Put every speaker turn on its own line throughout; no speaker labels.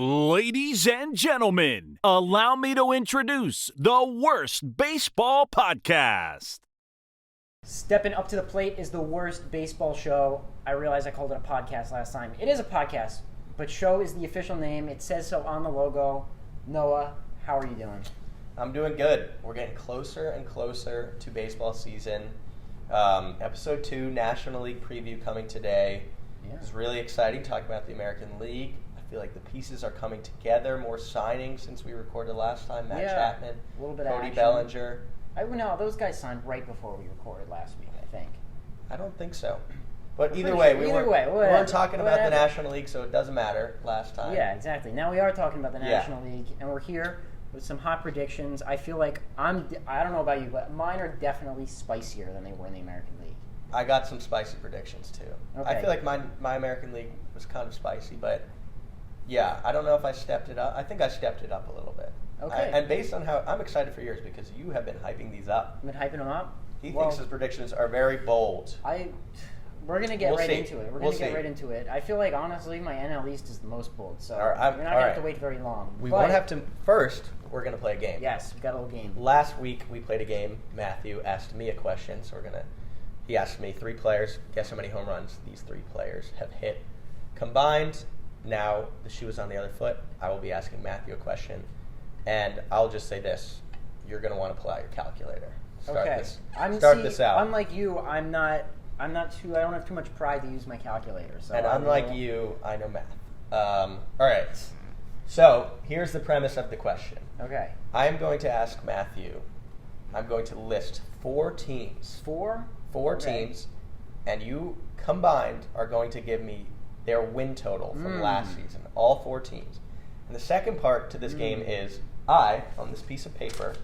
Ladies and gentlemen, allow me to introduce the Worst Baseball Podcast.
Stepping up to the plate is the worst baseball show. I realized I called it a podcast last time. It is a podcast, but show is the official name. It says so on the logo. Noah, how are you doing?
I'm doing good. We're getting closer and closer to baseball season. Episode 2, National League preview coming today.
Yeah.
It's really exciting talking about the American League. I feel like the pieces are coming together. More signings since we recorded last time. Matt Chapman,
a little bit
Cody
action.
Bellinger.
No, those guys signed right before we recorded last week, I think.
I don't think so. But
I'm
either
pretty
way,
sure.
we
Whatever.
weren't talking about the
Whatever.
National League, so it doesn't matter last time.
Yeah, exactly. Now we are talking about the
Yeah.
National League, and we're here with some hot predictions. I feel like I don't know about you, but mine are definitely spicier than they were in the American League.
I got some spicy predictions too.
Okay.
I feel like my American League was kind of spicy, but yeah, I don't know if I stepped it up. I think I stepped it up a little bit.
Okay.
And based on how I'm excited for yours because you have been hyping these up.
I've been hyping them up.
He thinks his predictions are very bold.
We're gonna get
We'll
right
see.
into it. We're
We'll
gonna get
see.
right into it. I feel like honestly, my NL East is the most bold, so
All right,
you're not
all
gonna
right.
have to wait very long.
We
But
won't have to. First, we're gonna play a game.
Yes, we got a little game.
Last week we played a game. Matthew asked me a question, so he asked me 3 players. Guess how many home runs these 3 players have hit combined. Now the shoe is on the other foot. I will be asking Matthew a question, and I'll just say this: you're gonna want to pull out your calculator. Start this out.
Unlike you, I'm not too. I don't have too much pride to use my calculator. So
And unlike you, I know math. All right. So here's the premise of the question.
Okay.
I'm going to ask Matthew. I'm going to list 4 teams.
4 Okay.
Teams, and you combined are going to give me their win total from last season. All 4 teams. And the second part to this game is I, on this piece of paper,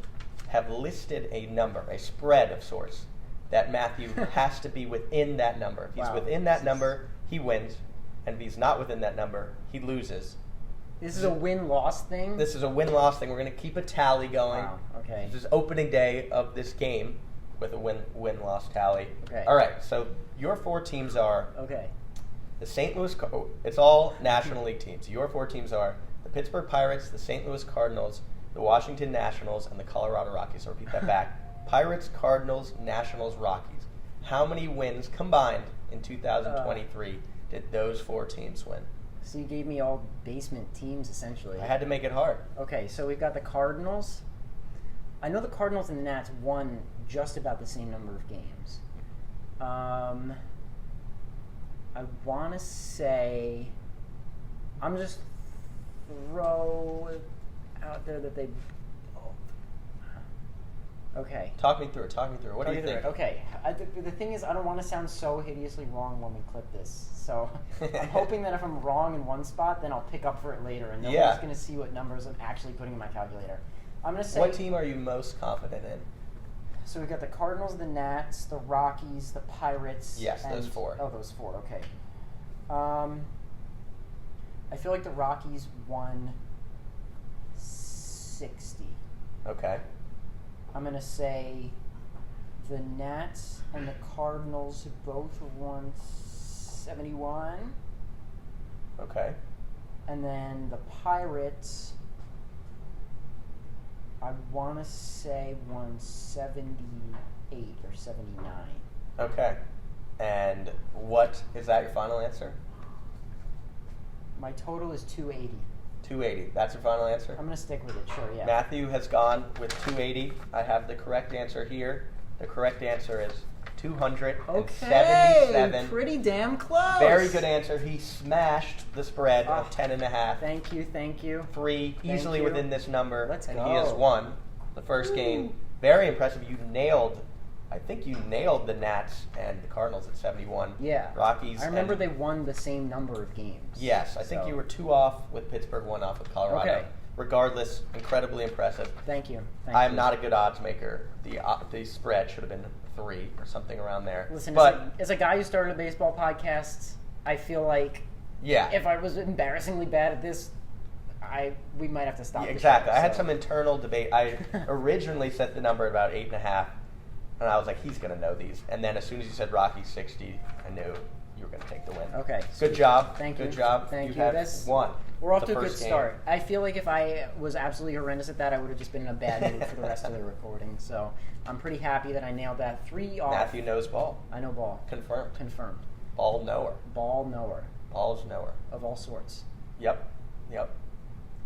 have listed a number, a spread of sorts, that Matthew has to be within that number. If he's
Wow.
within that number, he wins. And if he's not within that number, he loses.
This is a win-loss thing.
This is a win-loss thing. We're going to keep a tally going.
Wow. Okay.
This is opening day of this game with a win-loss tally.
Okay.
All right, so your 4 teams are
Okay.
the St. Louis it's all National League teams. Your 4 teams are the Pittsburgh Pirates, the St. Louis Cardinals, the Washington Nationals, and the Colorado Rockies. I'll repeat that back. Pirates, Cardinals, Nationals, Rockies. How many wins combined in 2023 did those 4 teams win?
So you gave me all basement teams essentially.
I had to make it hard.
Okay, so we've got the Cardinals. I know the Cardinals and the Nats won just about the same number of games. I want to say, I'm just throw it out there that they. Okay.
Talk me through it. What do you think?
Okay. The thing is, I don't want to sound so hideously wrong when we clip this. So I'm hoping that if I'm wrong in one spot, then I'll pick up for it later, and nobody's going to see what numbers I'm actually putting in my calculator. I'm going to say.
What team are you most confident in?
So we've got the Cardinals, the Nats, the Rockies, the Pirates.
Yes, those 4.
Oh, those 4. Okay. I feel like the Rockies won 60.
Okay.
I'm going to say the Nats and the Cardinals both won 71.
Okay.
And then the Pirates, I want to say won 78 or 79.
Okay. And what is that your final answer?
My total is 280.
280. That's your final answer?
I'm going to stick with it, sure, yeah.
Matthew has gone with 280. I have the correct answer here. The correct answer is 277.
Okay, pretty damn close.
Very good answer. He smashed the spread of 10.5.
Thank you.
3 easily
you.
within this number.
Let's
and
go.
he has won the first game. Very impressive. I think you nailed the Nats and the Cardinals at 71.
Yeah.
Rockies.
I remember they won the same number of games.
Yes, I think you were 2 off with Pittsburgh, 1 off with Colorado.
Okay.
Regardless, incredibly impressive.
Thank you.
I am not a good odds maker. The spread should have been 3 or something around there.
Listen,
but
as a guy who started a baseball podcast, I feel like if I was embarrassingly bad at this, we might have to stop.
Exactly.
The show,
I had some internal debate. I originally set the number at about 8.5, and I was like, he's going to know these. And then as soon as you said Rocky 60, I knew you were going to take the win.
Okay.
Good job.
Thank you.
Good job.
Thank you.
Have
That's
won.
We're off
the
to a good
first game.
start. I feel like if I was absolutely horrendous at that, I would have just been in a bad mood for the rest of the recording. So I'm pretty happy that I nailed that. 3 off.
Matthew knows ball.
I know ball.
Confirmed.
Confirmed.
Ball knower.
Ball knower
Ball's knower.
of all sorts.
Yep.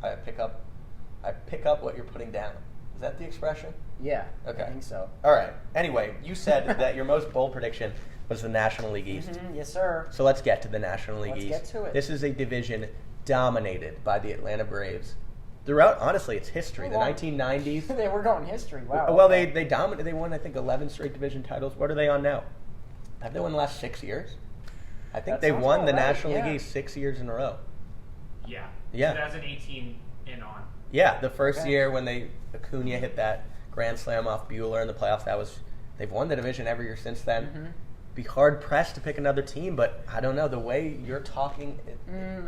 I pick up what you're putting down. Is that the expression?
Yeah.
Okay.
I think so.
All right. Anyway, you said that your most bold prediction was the National League East.
Mhm, yes, sir.
So let's get to the National League
Let's
East.
get to it.
This is a division dominated by the Atlanta Braves. Throughout, honestly, it's history. The
Well,
1990s.
They were going history. Wow.
Well,
okay.
they dominated. They won, I think, 11 straight division titles. What are they on now? Have they won the last 6 years? I think
That
they
sounds
won the
about right,
National
yeah.
League East 6 years in a row.
Yeah.
Yeah.
2018 and on.
Yeah, the first
Okay.
year when Acuna hit that grand slam off Buehler in the playoffs, they've won the division every year since then.
Mhm.
Be hard pressed to pick another team, but I don't know the way you're talking.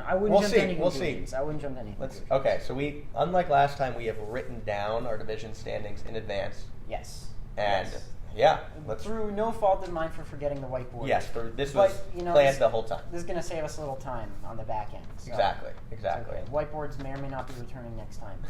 I wouldn't
We'll
jump
see,
to any
we'll see.
conclusions. I wouldn't jump to any conclusions.
Okay, so we, unlike last time, we have written down our division standings in advance,
Yes.
and
Yes.
yeah, let's.
Through no fault of mine for forgetting the whiteboard.
Yes, this
But,
was
you know,
planned
this-
the whole time.
This is going to save us a little time on the back end. So
Exactly.
it's okay. Whiteboards may or may not be returning next time,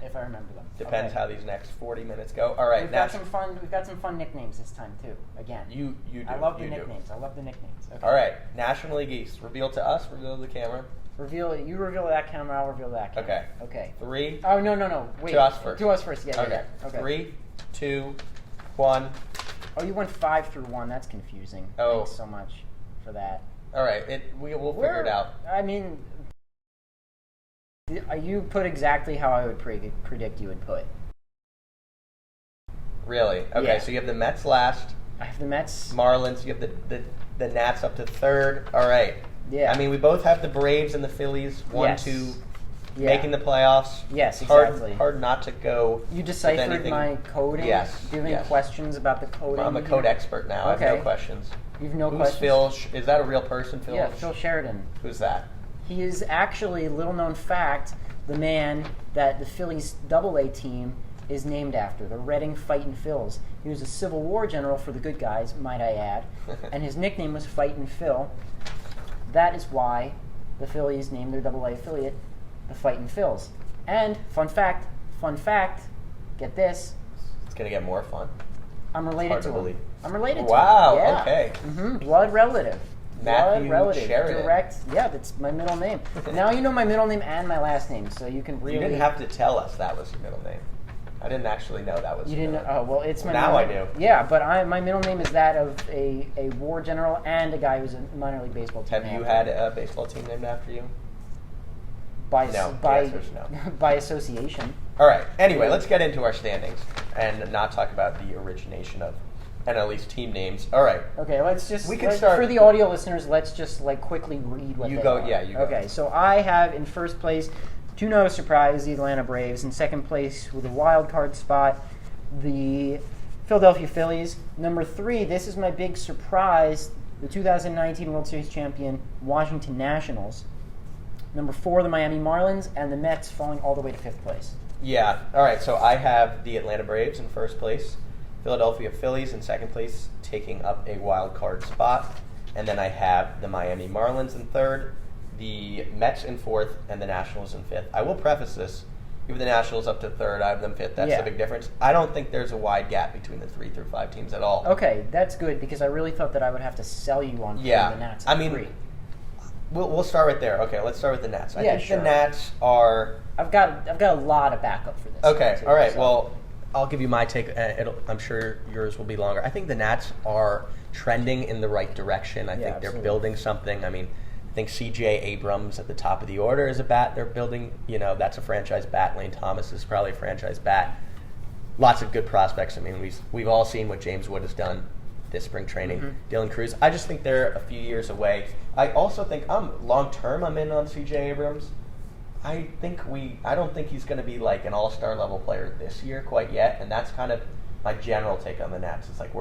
if I remember them.
Depends
Okay.
how these next 40 minutes go. All right,
We've got some fun. We've got some fun nicknames this time too. Again,
You do.
I love the
you do.
nicknames. I love the nicknames. Okay.
All right, National League East. Reveal to us. Reveal to the camera.
Reveal. You reveal that camera. I'll reveal that camera.
Okay.
Okay.
3.
Oh no! Wait.
To us first.
To us first. Yeah.
Okay.
Yeah. Okay.
3, 2, 1.
Oh, you went 5 through 1. That's confusing.
Oh.
Thanks so much for that.
All right, we'll figure it out.
I mean, you put exactly how I would predict you would put.
Really? Okay,
Yeah.
so you have the Mets last,
I have the Mets.
Marlins. You have the Nats up to 3rd. All right.
Yeah.
I mean, we both have the Braves and the Phillies. 1,
Yes.
2,
Yeah.
making the playoffs.
Yes,
Hard-
exactly.
Hard not to go.
You
with
deciphered
anything.
my coding.
Yes,
Do you have any
yes.
questions about the coding?
I'm a code expert now. I have
Okay.
no questions.
You have no
Who's
questions.
Phil? Is that a real person, Phil?
Yeah, Phil Sheridan.
Who's that?
He is actually, little known fact, the man that the Phillies AA team is named after, the Reading Fightin' Phils. He was a Civil War general for the good guys, might I add, and his nickname was Fightin' Phil. That is why the Phillies named their AA affiliate the Fightin' Phils. And, fun fact, get this,
It's gonna get more fun.
I'm related
Hard
to
to
him.
believe.
I'm related
Wow,
to him. Yeah.
okay.
Blood relative.
Matthew
Blood relative.
Sheridan.
Direct. Yeah, that's my middle name. Now you know my middle name and my last name, so you can really.
You didn't have to tell us that was your middle name. I didn't actually know that was.
You
your
didn't.
middle name.
Oh well, it's my.
Now
middle
I
name.
do.
Yeah, but my middle name is that of a war general and a guy who's a minor league baseball team.
Have you
after.
had a baseball team named after you?
by
No, the
by
answer's no.
by association?
All right. Anyway, let's get into our standings and not talk about the origination of NL East team names. All right.
Okay, let's just
We can start-
for the audio listeners. Let's just like quickly read what
You
they
go-
are.
yeah, you go.
Okay, so I have in first place, to no surprise, the Atlanta Braves. In second place, with a wild card spot, the Philadelphia Phillies. Number 3, this is my big surprise, the 2019 World Series champion Washington Nationals. Number 4, the Miami Marlins, and the Mets falling all the way to 5th place.
Yeah. All right. So I have the Atlanta Braves in first place, Philadelphia Phillies in second place, taking up a wild card spot, and then I have the Miami Marlins in third, the Mets in fourth, and the Nationals in fifth. I will preface this: you have the Nationals up to third, I have them fifth. That's
Yeah.
the big difference. I don't think there's a wide gap between the 3 through 5 teams at all.
Okay, that's good because I really thought that I would have to sell you on putting
Yeah.
the Nats
I
at
mean,
3.
We'll start right there. Okay, let's start with the Nats. I
Yeah,
think
sure.
the Nats are
I've got a lot of backup for this.
okay.
too,
All right.
so-
Well, I'll give you my take. I'm sure yours will be longer. I think the Nats are trending in the right direction. I
Yeah,
think they're
absolutely.
building something. I mean, I think C.J. Abrams at the top of the order is a bat they're building. You know, that's a franchise bat. Lane Thomas is probably a franchise bat. Lots of good prospects. I mean, we've all seen what James Wood has done this spring training.
Mm-hmm.
Dylan Cruz. I just think they're a few years away. I also think long term I'm in on C.J. Abrams. I don't think he's going to be like an all-star level player this year quite yet, and that's kind of my general take on the Nats. It's like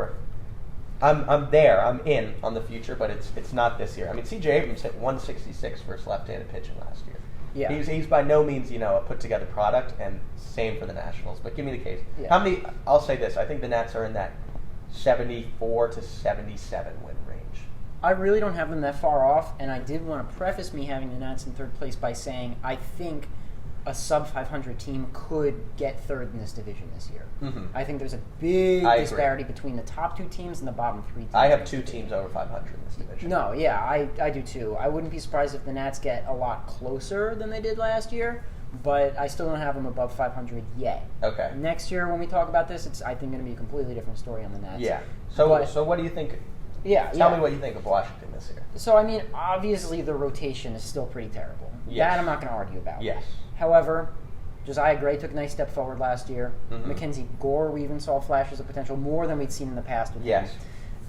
I'm there, I'm in on the future, but it's not this year. I mean, C.J. Abrams hit 166 versus left-handed pitching last year.
Yeah.
He's by no means a put-together product, and same for the Nationals. But give me the case.
Yeah.
How many? I'll say this: I think the Nats are in that 74 to 77 win range.
I really don't have them that far off, and I did want to preface me having the Nats in third place by saying I think a sub-500 team could get third in this division this year.
Mhm.
I think there's a big
I agree.
disparity between the top 2 teams and the bottom 3 teams.
I have 2 teams over 500 in this division.
No, yeah, I do too. I wouldn't be surprised if the Nats get a lot closer than they did last year, but I still don't have them above 500 yet.
Okay.
Next year, when we talk about this, it's I think going to be a completely different story on the Nats.
Yeah. So
But-
what do you think?
Yeah,
Tell
yeah.
me what you think of Washington this year.
So, I mean, obviously the rotation is still pretty terrible.
Yes.
That I'm not going to argue about.
Yes.
However, Josiah Gray took a nice step forward last year.
Mhm.
Mackenzie Gore, we even saw flashes of potential more than we'd seen in the past with
Yes.
him.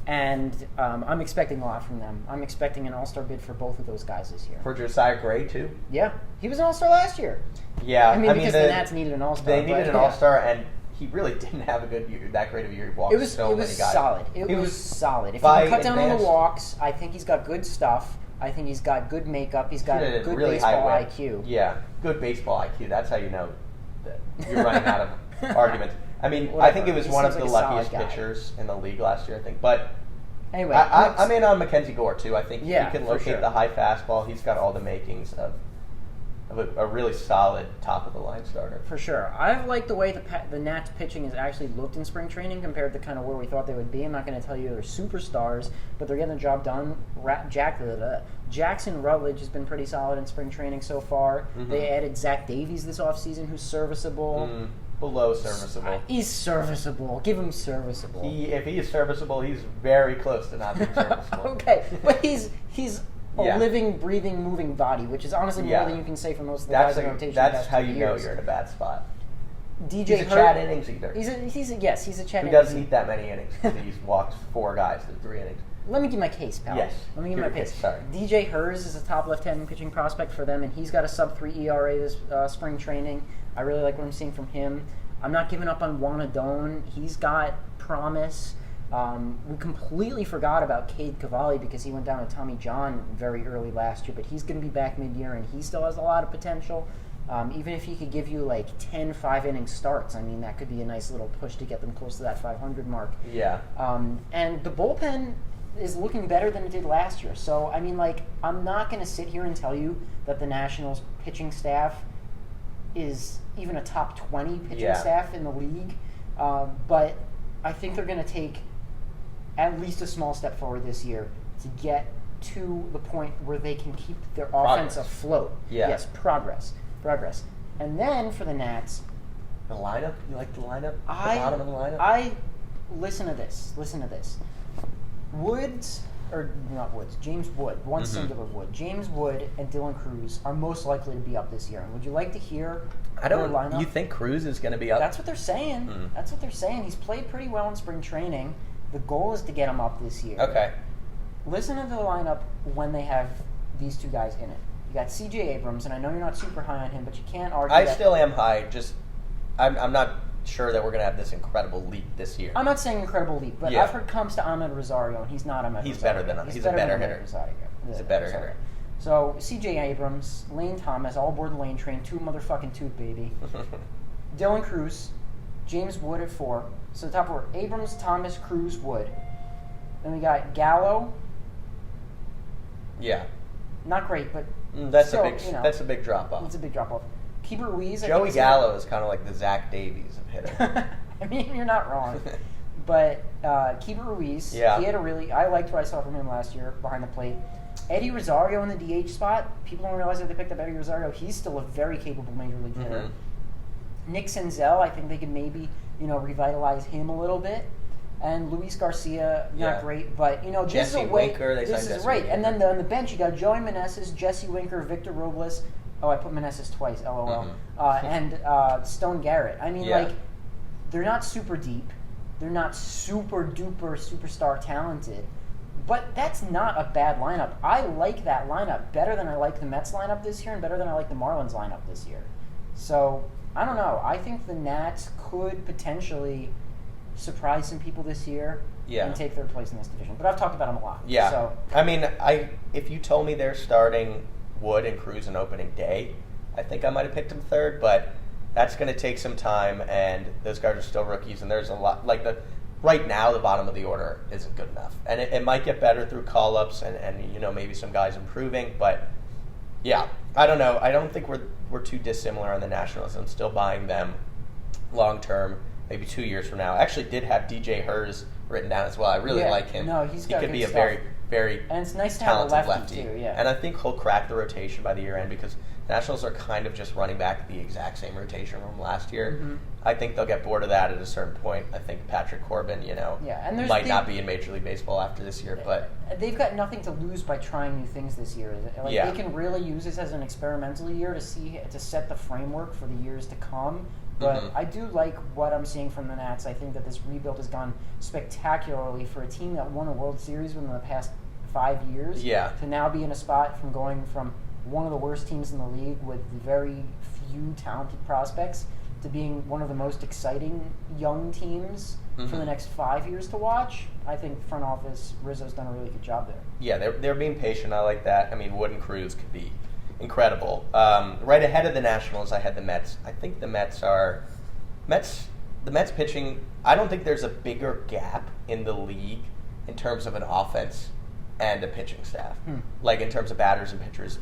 And I'm expecting a lot from them. I'm expecting an all-star bid for both of those guys this year.
For Josiah Gray too.
Yeah, he was an all-star last year.
Yeah.
I mean, because the Nats needed an all-star.
They needed
but
an
yeah.
all-star, and he really didn't have a good year, that great of a year. He walked
It was
so many guys.
solid. It
He
was solid. If you
by
can cut down on the
advanced-
walks, I think he's got good stuff. I think he's got good makeup. He's got
He did
good
really
baseball
high whip.
IQ.
Yeah, good baseball IQ. That's how you know that you're running out of arguments. I mean, I
Whatever.
think it was
He
one of
seems
the
like a solid
luckiest
guy.
pitchers in the league last year, I think. But
Anyway,
I'm in on Mackenzie Gore too. I think
Yeah,
he can
for
locate
sure.
the high fastball. He's got all the makings of a really solid top of the line starter.
for sure. I've liked the way the Nats pitching has actually looked in spring training compared to kind of where we thought they would be. I'm not going to tell you they're superstars, but they're getting the job done. Jackson Rutledge has been pretty solid in spring training so far.
Mhm.
They added Zach Davies this offseason, who's serviceable.
Below serviceable.
He's serviceable. Give him serviceable.
If he is serviceable, he's very close to not being serviceable.
Okay, but he's a
Yeah.
living, breathing, moving body, which is honestly
Yeah.
more than you can say for most of the guys in rotation.
That's
the
how
past
you
2
know
years.
you're in a bad spot.
DJ
He's a
Hurt-
Chad Innings eater.
He's a Chad
Who
Innings.
doesn't eat that many innings because he's walked 4 guys through 3 innings.
Let me give my case, pal.
Yes.
Let me give
Give
my
your
case.
case, sorry.
DJ Hers is a top left-handed pitching prospect for them, and he's got a sub-3 ERA this spring training. I really like what I'm seeing from him. I'm not giving up on Wanadone. He's got promise. We completely forgot about Cade Cavalli because he went down to Tommy John very early last year, but he's going to be back mid-year, and he still has a lot of potential. Even if he could give you like 10 5-inning starts, I mean, that could be a nice little push to get them close to that 500 mark.
Yeah.
And the bullpen is looking better than it did last year. So, I mean, like, I'm not going to sit here and tell you that the Nationals pitching staff is even a top 20 pitching
Yeah.
staff in the league. But I think they're going to take at least a small step forward this year to get to the point where they can keep their offense
Progress.
afloat.
Yeah.
Yes, progress. And then for the Nats,
The lineup? You like the lineup? The bottom of the lineup?
Listen to this. James Wood, one
Mhm.
singular Wood. James Wood and Dylan Cruz are most likely to be up this year. And would you like to hear
I
their
don't.
lineup?
You think Cruz is going to be up?
That's what they're saying.
Mm.
That's what they're saying. He's played pretty well in spring training. The goal is to get him up this year.
Okay.
Listen to the lineup when they have these two guys in it. You got C.J. Abrams, and I know you're not super high on him, but you can't argue
I
that.
still am high. Just I'm not sure that we're going to have this incredible leap this year.
I'm not saying incredible leap, but
Yeah.
I've heard comps to Ahmed Rosario, and he's not Ahmed
He's
Rosario.
better than him. He's a better
than
hitter.
Ahmed Rosario.
He's a better hitter.
So, C.J. Abrams, Lane Thomas, all aboard the Lane train, 2 motherfucking toot, baby. Dylan Cruz, James Wood at 4. So the top 4, Abrams, Thomas, Cruz, Wood. Then we got Gallo.
Yeah.
Not great, but
That's
still,
a big.
you know,
That's a big drop off.
it's a big drop-off. Keeper Ruiz. I
Joey
think, is-
Gallo is kind of like the Zach Davies of hitter.
I mean, you're not wrong. But Keeper Ruiz,
Yeah.
he had I liked what I saw from him last year behind the plate. Eddie Rosario in the DH spot, people don't realize that they picked up Eddie Rosario. He's still a very capable major league hitter.
Mhm.
Nick Senzel, I think they could maybe, revitalize him a little bit. And Luis Garcia, not
Yeah.
great, but this
Jesse
is a way.
Winker, they
this
signed
is
Jesse
right.
Winker.
And then on the bench, you got Joey Meneses, Jesse Winker, Victor Robles. Oh, I put Meneses twice. LOL.
Mhm.
And Stone Garrett. I mean,
Yeah.
they're not super deep. They're not super duper superstar talented. But that's not a bad lineup. I like that lineup better than I like the Mets lineup this year and better than I like the Marlins lineup this year. So, I don't know. I think the Nats could potentially surprise some people this year
Yeah.
and take third place in this division. But I've talked about them a lot.
Yeah.
So,
I mean, if you told me they're starting Wood and Cruz on opening day, I think I might have picked them third, but that's going to take some time, and those guys are still rookies, and there's a lot. Like, the right now the bottom of the order isn't good enough. And it might get better through call-ups and maybe some guys improving. But, yeah, I don't know. I don't think we're too dissimilar on the Nationals. I'm still buying them long-term, maybe 2 years from now. I actually did have DJ Hers written down as well. I really like him.
No, he
could
good
be a
stuff.
very, very
And it's nice to have a
talented
lefty, too, yeah.
And I think he'll crack the rotation by the year end because Nationals are kind of just running back the exact same rotation from last year.
Mm-hmm.
I think they'll get bored of that at a certain point. I think Patrick Corbin,
and
might not be in Major League Baseball after this year, but
they've got nothing to lose by trying new things this year. They can really use this as an experimental year to set the framework for the years to come. But I do like what I'm seeing from the Nats. I think that this rebuild has gone spectacularly for a team that won a World Series within the past 5 years.
Yeah.
To now be in a spot from going from one of the worst teams in the league with very few talented prospects to being one of the most exciting young teams for the next 5 years to watch. I think front office, Rizzo's done a really good job there.
Yeah, they're being patient. I like that. I mean, Wood and Cruz could be incredible. Right ahead of the Nationals, I had the Mets. I think the Mets pitching, I don't think there's a bigger gap in the league in terms of an offense and a pitching staff. Like in terms of batters and pitchers.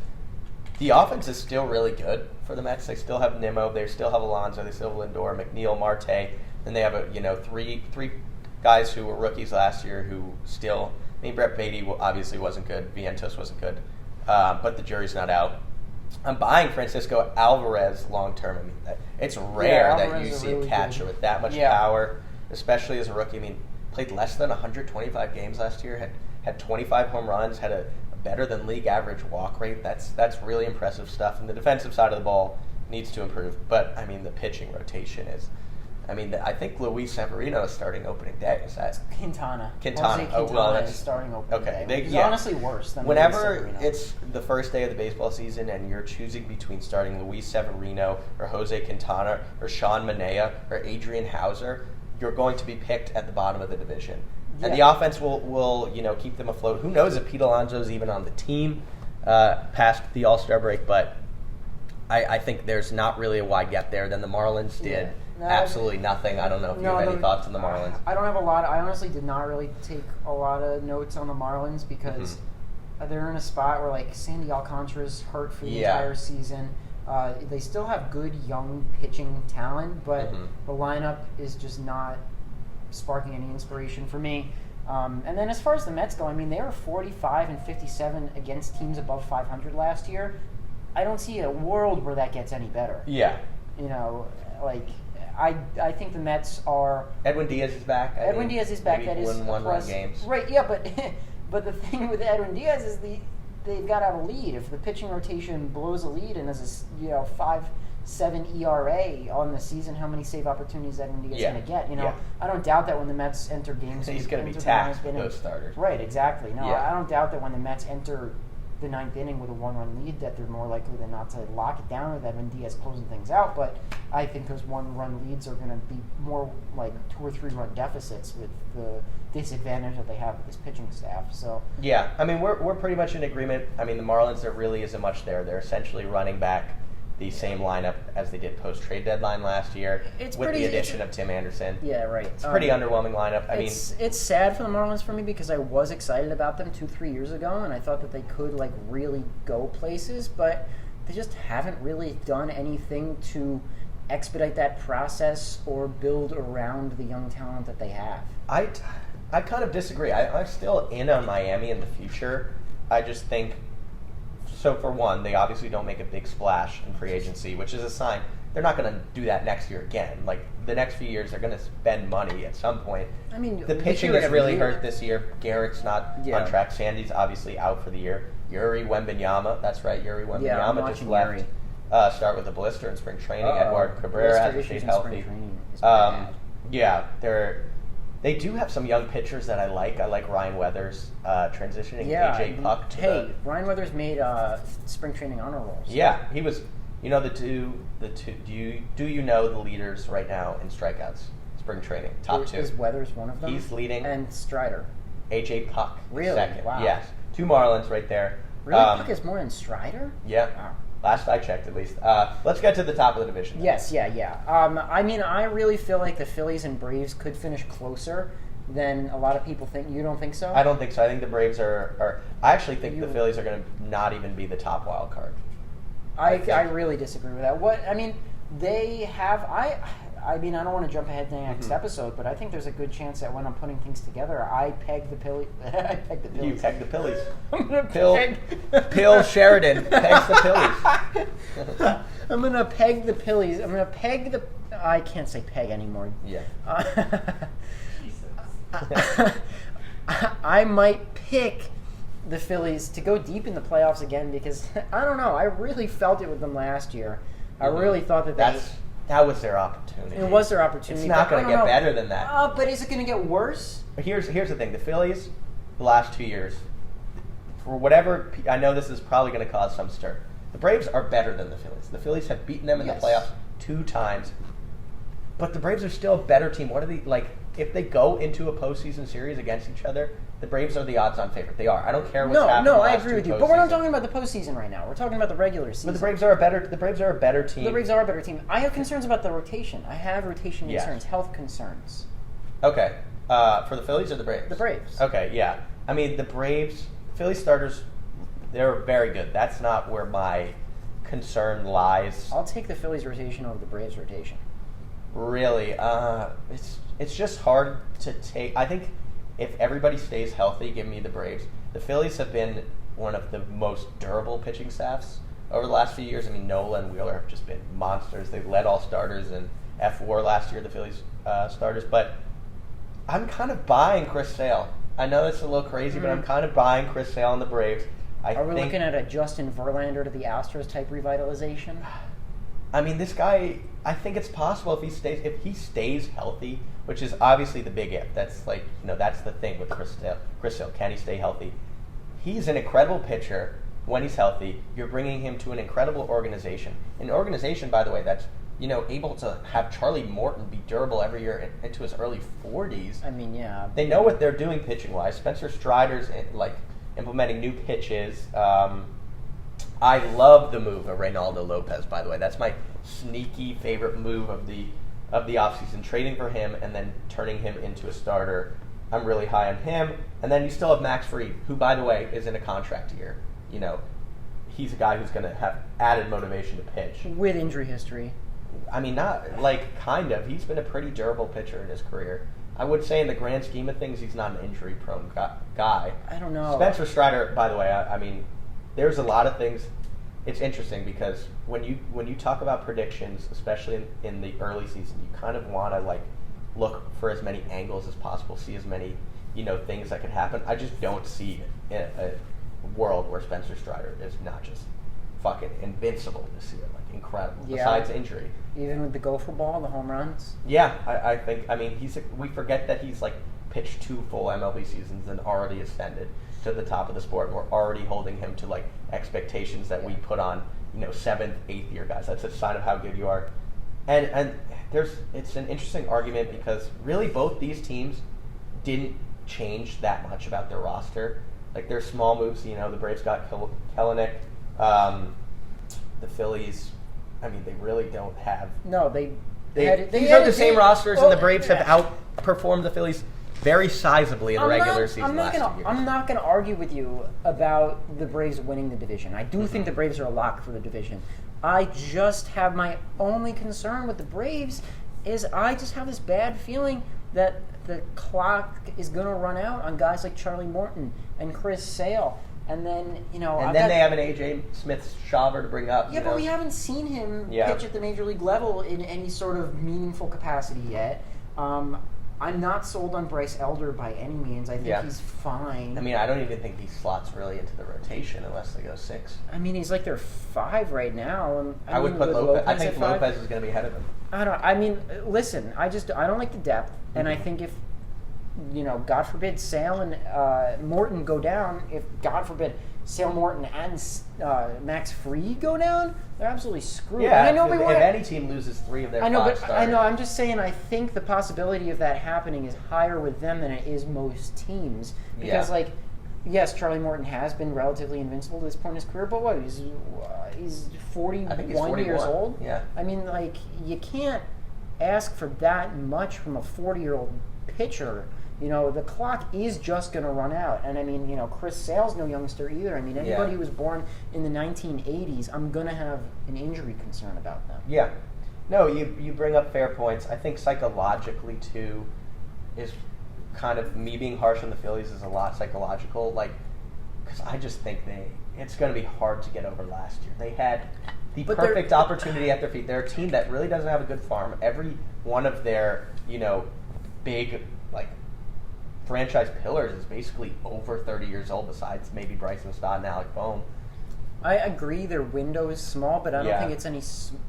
The offense is still really good for the Mets. They still have Nimmo, they still have Alonso, they still have Lindor, McNeil, Marte, and they have three guys who were rookies last year who still. I mean, Brett Beatty obviously wasn't good, Vientos wasn't good, but the jury's not out. I'm buying Francisco Alvarez long term. I mean, it's rare that you see a catcher with that much power, especially as a rookie. I mean, played less than 125 games last year, had 25 home runs, had a better than league average walk rate. That's really impressive stuff. And the defensive side of the ball needs to improve. But I mean, the pitching rotation is. I mean, I think Luis Severino is starting opening day. Is that
Quintana?
Quintana.
Is starting opening day.
Okay,
Which is honestly worse than
whenever
Luis Severino.
it's the first day of the baseball season and you're choosing between starting Luis Severino or Jose Quintana or Sean Manaea or Adrian Hauser, you're going to be picked at the bottom of the division. And the offense will keep them afloat. Who knows if Pete Alonso's even on the team past the All-Star break, but I think there's not really a wide gap there. Then the Marlins did absolutely nothing. I don't know if you have any thoughts on the Marlins.
I don't have a lot. I honestly did not really take a lot of notes on the Marlins because they're in a spot where like Sandy Alcantara's hurt for the entire season. They still have good young pitching talent, but the lineup is just not sparking any inspiration for me. And then as far as the Mets go, I mean, they were 45-57 against teams above 500 last year. I don't see a world where that gets any better.
Yeah.
I think the Mets are.
Edwin Diaz is back.
Edwin Diaz is back. That is
one-run games.
Right. Yeah, but the thing with Edwin Diaz is they've got to have a lead. If the pitching rotation blows a lead and has a 5.7 ERA on the season, how many save opportunities Edwin Diaz going to get? I don't doubt that when the Mets enter games,
he's going to be taxed with those starters.
Right. Exactly. No, I don't doubt that when the Mets enter the ninth inning with a one-run lead, that they're more likely than not to lock it down with Edwin Diaz closing things out. But I think those one-run leads are going to be more like 2 or 3 run deficits with the disadvantage that they have with this pitching staff. So
yeah, I mean we're pretty much in agreement. I mean the Marlins, there really isn't much there. They're essentially running back the same lineup as they did post-trade deadline last year with the addition of Tim Anderson.
Yeah, right.
It's a pretty underwhelming lineup.
It's sad for the Marlins for me because I was excited about them 2-3 years ago, and I thought that they could really go places, but they just haven't really done anything to expedite that process or build around the young talent that they have.
I kind of disagree. I'm still in on Miami in the future. I just think. So for one, they obviously don't make a big splash in free agency, which is a sign they're not going to do that next year again. Like the next few years, they're going to spend money at some point.
I mean,
the pitching is really hurt this year. Garrett's not on track. Sandy's obviously out for the year. Yuri Wembanyama, that's right. Yuri Wembanyama just left. Start with a blister in spring training. Edward Cabrera hasn't stayed healthy. They do have some young pitchers that I like. I like Ryan Weathers transitioning AJ Puck to
Ryan Weathers made spring training honor rolls.
Yeah, he was. The two. Do you know the leaders right now in strikeouts? Spring training, top 2.
Is Weathers one of them?
He's leading.
And Strider.
AJ Puck.
Really?
Second.
Wow.
Yes. 2 Marlins right there.
Really? Puck is more than Strider?
Yeah.
Wow.
Last I checked, at least. Let's get to the top of the division.
Yes, yeah. I mean, I really feel like the Phillies and Braves could finish closer than a lot of people think. You don't think so?
I don't think so. I think the Braves are I actually think the Phillies are going to not even be the top wild card.
I really disagree with that. They have. I mean, I don't want to jump ahead to the next episode, but I think there's a good chance that when I'm putting things together, I peg the Phillies.
You peg the Phillies.
I'm gonna peg.
Pill Sheridan pegs the Phillies.
I'm gonna peg the Phillies. I'm gonna peg the. I can't say peg anymore.
Yeah.
I might pick the Phillies to go deep in the playoffs again because I don't know. I really felt it with them last year. I really thought
that was their opportunity.
It was their opportunity.
It's not going to get better than that.
But is it going to get worse?
Here's the thing. The Phillies, the last 2 years, for whatever, I know this is probably going to cause some stir. The Braves are better than the Phillies. The Phillies have beaten them in the playoffs 2 times. But the Braves are still a better team. What are they, like, if they go into a postseason series against each other, the Braves are the odds-on favorite. They are. I don't care what's happening.
No, I agree with you. But we're not talking about the postseason right now. We're talking about the regular season.
But the Braves are a better team.
The Braves are a better team. I have concerns about the rotation. I have rotation concerns, health concerns.
Okay. For the Phillies or the Braves?
The Braves.
Okay, yeah. I mean, the Phillies starters, they're very good. That's not where my concern lies.
I'll take the Phillies rotation over the Braves rotation.
Really? It's just hard to take. I think if everybody stays healthy, give me the Braves. The Phillies have been one of the most durable pitching staffs over the last few years. I mean, Nola and Wheeler have just been monsters. They've led all starters in F4 last year, the Phillies starters. But I'm kind of buying Chris Sale. I know that's a little crazy, but I'm kind of buying Chris Sale and the Braves.
Are we looking at a Justin Verlander to the Astros type revitalization?
I mean, this guy, I think it's possible if he stays healthy, which is obviously the big if. That's like, that's the thing with Chris Sale. Can he stay healthy? He's an incredible pitcher when he's healthy. You're bringing him to an incredible organization. An organization, by the way, that's, able to have Charlie Morton be durable every year into his early 40s.
I mean, yeah.
They know what they're doing pitching-wise. Spencer Strider's, implementing new pitches. I love the move of Reynaldo Lopez, by the way. That's my sneaky favorite move of the offseason, trading for him and then turning him into a starter. I'm really high on him. And then you still have Max Fried, who, by the way, is in a contract year. He's a guy who's going to have added motivation to pitch.
With injury history.
I mean, not, kind of. He's been a pretty durable pitcher in his career. I would say in the grand scheme of things, he's not an injury-prone guy.
I don't know.
Spencer Strider, by the way, I mean, there's a lot of things. It's interesting because when you talk about predictions, especially in the early season, you kind of want to look for as many angles as possible, see as many things that could happen. I just don't see a world where Spencer Strider is not just fucking invincible this year, incredible.
Yeah.
Besides injury,
even with the gopher ball, the home runs.
Yeah, I think. I mean, we forget that he's pitched 2 full MLB seasons and already ascended to the top of the sport, and we're already holding him to expectations that we put on 7th, 8th year guys. That's a sign of how good you are. And it's an interesting argument because really both these teams didn't change that much about their roster. There's small moves. The Braves got Kelenic. The Phillies, I mean, they really don't have.
No,
these are the same rosters, and the Braves have outperformed the Phillies very sizably in the regular season last year.
I'm not going to argue with you about the Braves winning the division. I do think the Braves are a lock for the division. I just have my only concern with the Braves is I just have this bad feeling that the clock is going to run out on guys like Charlie Morton and Chris Sale. And then,
they have an A.J. Smith-Shawver to bring up.
Yeah, but we haven't seen him pitch at the major league level in any sort of meaningful capacity yet. I'm not sold on Bryce Elder by any means. I think he's fine.
I mean, I don't even think he slots really into the rotation unless they go 6.
I mean, he's their 5 right now. And
I would put Lopez. I think Lopez is going to be ahead of him.
Listen, I don't like the depth, and I think if God forbid Sale and Morton go down, if God forbid Sale, Morton, and Max Fried go down, they're absolutely screwed.
Yeah,
and I know
if any team loses 3 of their 5 starters.
I know. I'm just saying. I think the possibility of that happening is higher with them than it is most teams. Because, yes, Charlie Morton has been relatively invincible to this point in his career, but what? He's 41 years old.
Yeah.
I mean, you can't ask for that much from a 40-year-old pitcher. You know, the clock is just going to run out. And I mean, you know, Chris Sale's no youngster either. I mean, anybody who was born in the 1980s, I'm going to have an injury concern about them.
Yeah. No, you bring up fair points. I think psychologically, too, is kind of me being harsh on the Phillies is a lot psychological. Like, because I just think it's going to be hard to get over last year. They had the perfect opportunity at their feet. They're a team that really doesn't have a good farm. Every one of their, you know, big, like, franchise pillars is basically over 30 years old, besides maybe Bryson Stott and Alec Bohm.
I agree their window is small, but I don't think it's any.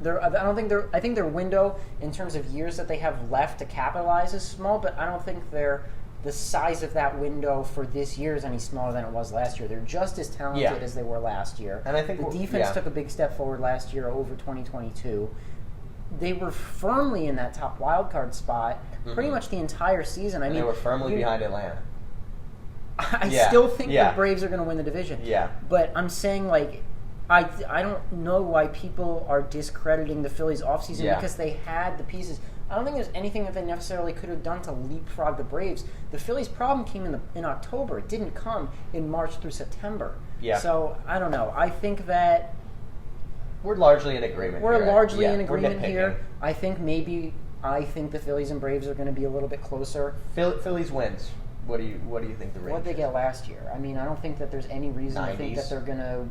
I think their window in terms of years that they have left to capitalize is small, but I don't think the size of that window for this year is any smaller than it was last year. They're just as talented as they were last year.
And I think
the defense took a big step forward last year over 2022. They were firmly in that top wild card spot pretty much the entire season. I mean,
they were firmly behind Atlanta.
I still think the Braves are going to win the division.
Yeah.
But I'm saying, like, I don't know why people are discrediting the Phillies offseason because they had the pieces. I don't think there's anything that they necessarily could have done to leapfrog the Braves. The Phillies' problem came in October. It didn't come in March through September. Yeah. So, I don't know. I think that
we're largely in agreement
here. I think the Phillies and Braves are going to be a little bit closer.
Phillies wins. What do you think the range?
What did they get last year? I mean, I don't think that there's any reason to think that they're going to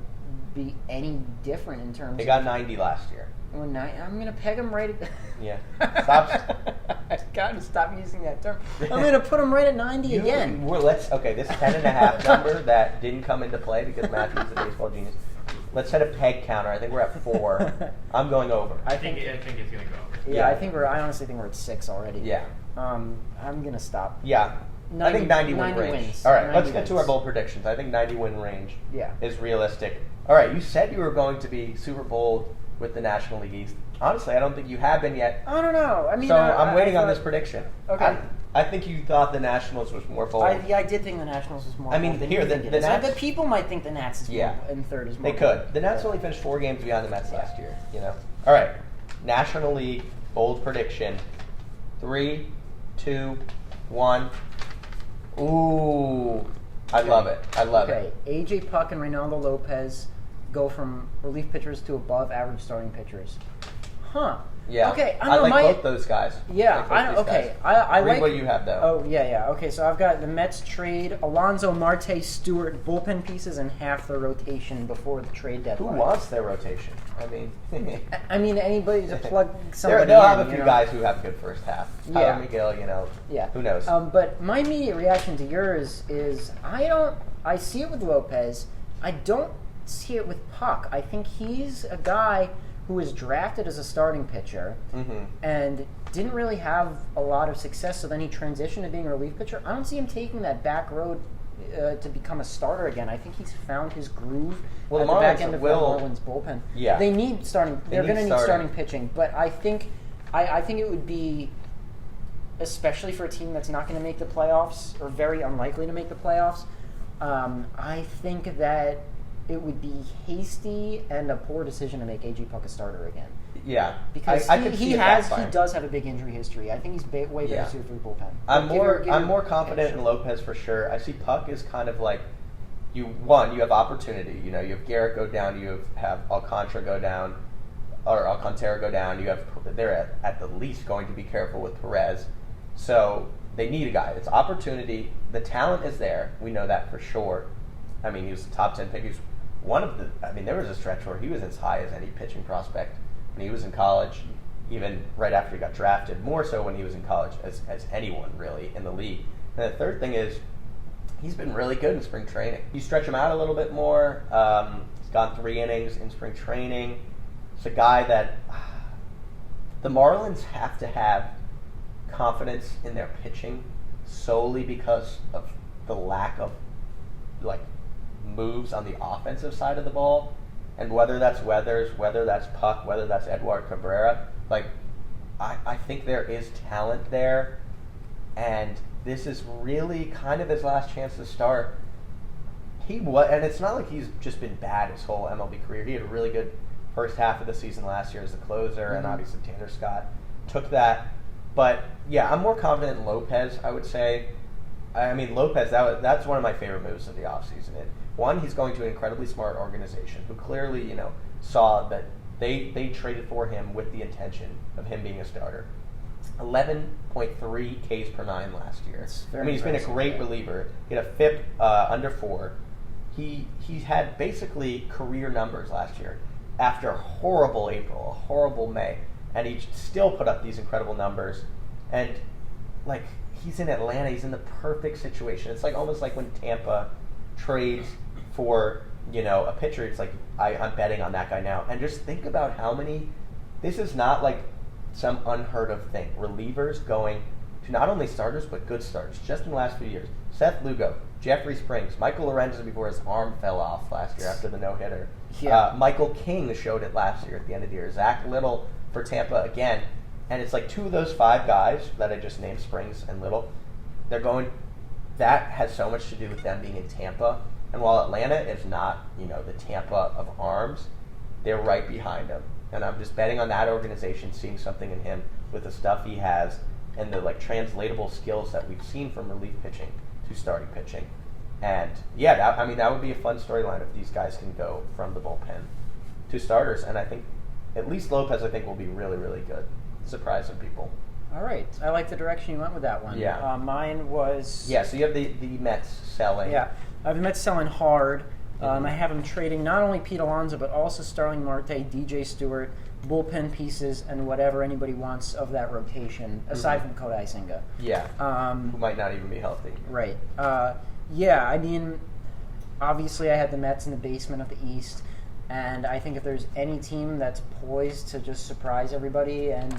be any different in terms.
They got 90 last year.
Well, I'm going to peg them right at.
Yeah. Stop.
I got to stop using that term. I'm going to put them right at 90 again.
This 10.5 number that didn't come into play because Matthew's a baseball genius. Let's set a peg counter. I think we're at 4. I'm going over.
I think it's going to go over.
Yeah, I honestly think we're at 6 already.
Yeah.
I'm going to stop.
Yeah.
90,
I think 90 win range.
Wins.
All right, let's get to our bold predictions. I think 90 win range is realistic. All right, you said you were going to be super bold with the National League East. Honestly, I don't think you have been yet.
I don't know. I mean,
so I'm waiting on this prediction.
Okay.
I think you thought the Nationals was more bold.
I did think the Nationals was more bold.
I mean, here, the Nats...
The people might think the Nats is more in third is more
They could. The Nats only finished 4 games behind the Mets last year, you know. All right, National League bold prediction. 3, 2, 1... Ooh, I love it. I love it.
Okay, AJ Puck and Reynaldo Lopez go from relief pitchers to above average starting pitchers. Huh.
Yeah.
Okay,
I like both those guys.
Yeah. I
Read
like
what you have though.
Oh yeah. Okay, so I've got the Mets trade Alonso, Marte, Stewart bullpen pieces and half their rotation before the trade deadline.
Who wants their rotation?
I mean, anybody to plug somebody.
They'll have a few guys who have a good first half. Tyler Miguel, you know.
Yeah.
Who knows?
But my immediate reaction to yours is I see it with Lopez. I don't see it with Puck. I think he's a guy who was drafted as a starting pitcher and didn't really have a lot of success, so then he transitioned to being a relief pitcher. I don't see him taking that back road to become a starter again. I think he's found his groove at the back end of the Marlins bullpen.
Yeah.
They need starting. They're going to need starting pitching, but I think it would be, especially for a team that's not going to make the playoffs or very unlikely to make the playoffs, I think that it would be hasty and a poor decision to make AJ Puck a starter again.
Yeah,
because he does have a big injury history. I think he's way better suited for the bullpen.
I'm more confident in Lopez for sure. I see Puck as kind of like you have opportunity. You know, you have Garrett go down, you have Alcantara go down, or Alcantara go down. They're at the least going to be careful with Perez. So they need a guy. It's opportunity. The talent is there. We know that for sure. I mean, he was a top 10 pick. He was there was a stretch where he was as high as any pitching prospect when he was in college, even right after he got drafted, more so when he was in college as anyone really in the league. And the third thing is he's been really good in spring training. You stretch him out a little bit more. He's gone 3 innings in spring training. It's a guy that the Marlins have to have confidence in their pitching solely because of the lack of moves on the offensive side of the ball, and whether that's Weathers, whether that's Puck, whether that's Edward Cabrera, I think there is talent there, and this is really kind of his last chance to start. And it's not like he's just been bad his whole MLB career. He had a really good first half of the season last year as a closer, and obviously Tanner Scott took that. But yeah, I'm more confident in Lopez, I would say. I mean, Lopez, that's one of my favorite moves of the offseason. One, he's going to an incredibly smart organization who clearly, saw that they traded for him with the intention of him being a starter. 11.3 Ks per 9 last year. He's been a great reliever. He had a FIP under 4. He had basically career numbers last year after a horrible April, a horrible May, and he still put up these incredible numbers. And he's in Atlanta, he's in the perfect situation. It's almost like when Tampa trades for a pitcher. It's like I'm betting on that guy now. And just think about how many. This is not like some unheard of thing. Relievers going to not only starters but good starters just in the last few years. Seth Lugo, Jeffrey Springs, Michael Lorenzen before his arm fell off last year after the no-hitter.
Yeah.
Michael King showed it last year at the end of the year. Zach Little for Tampa again. And it's like 2 of those 5 guys that I just named, Springs and Little, they're going. That has so much to do with them being in Tampa. And while Atlanta is not, the Tampa of arms, they're right behind him. And I'm just betting on that organization seeing something in him with the stuff he has and the translatable skills that we've seen from relief pitching to starting pitching. And that would be a fun storyline if these guys can go from the bullpen to starters. And I think at least Lopez, will be really, really good, surprising people.
All right. I like the direction you went with that one.
Yeah.
Mine was...
Yeah, so you have the Mets selling.
Yeah. I have the Mets selling hard. I have them trading not only Pete Alonso, but also Starling Marte, DJ Stewart, bullpen pieces, and whatever anybody wants of that rotation, aside from Kodai Senga.
Yeah. Who might not even be healthy.
Right. Obviously I had the Mets in the basement of the East, and I think if there's any team that's poised to just surprise everybody and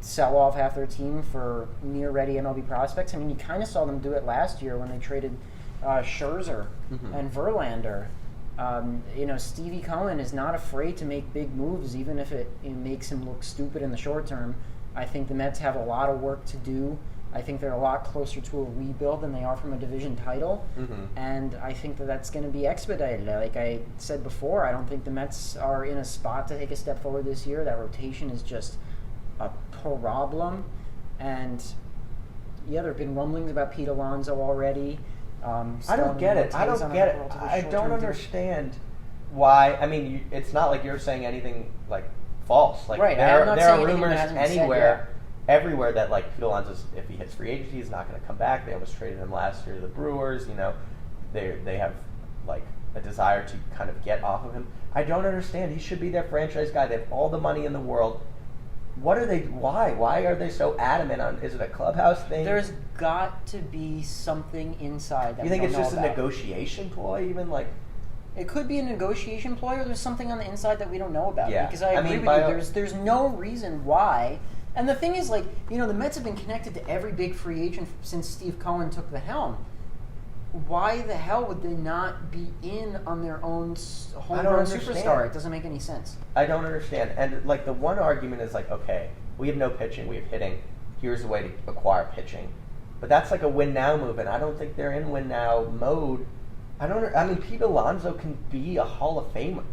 sell off half their team for near-ready MLB prospects, you kind of saw them do it last year when they traded Scherzer and Verlander. Stevie Cohen is not afraid to make big moves, even if it makes him look stupid in the short term. I think the Mets have a lot of work to do. I think they're a lot closer to a rebuild than they are from a division title, and I think that's going to be expedited. Like I said before, I don't think the Mets are in a spot to take a step forward this year. That rotation is just a problem, and there have been rumblings about Pete Alonso already.
I don't get it. I don't understand why. It's not like you're saying anything false.
Right.
There are rumors everywhere that Pete Alonso, if he hits free agency, he's not going to come back. They almost traded him last year to the Brewers. They have a desire to kind of get off of him. I don't understand. He should be their franchise guy. They have all the money in the world. What are they? Why? Why are they so adamant on? Is it a clubhouse thing?
There's got to be something inside that
you think
we
it's
don't
just
know
a
about.
negotiation ploy, even
It could be a negotiation ploy, or there's something on the inside that we don't know about.
Yeah.
Because I agree with you. There's no reason why. And the thing is, the Mets have been connected to every big free agent since Steve Cohen took the helm. Why the hell would they not be in on their own homegrown superstar? It doesn't make any sense.
I don't understand. And the one argument is okay, we have no pitching, we have hitting. Here's a way to acquire pitching. But that's a win now move, and I don't think they're in win now mode. Pete Alonso can be a Hall of Famer.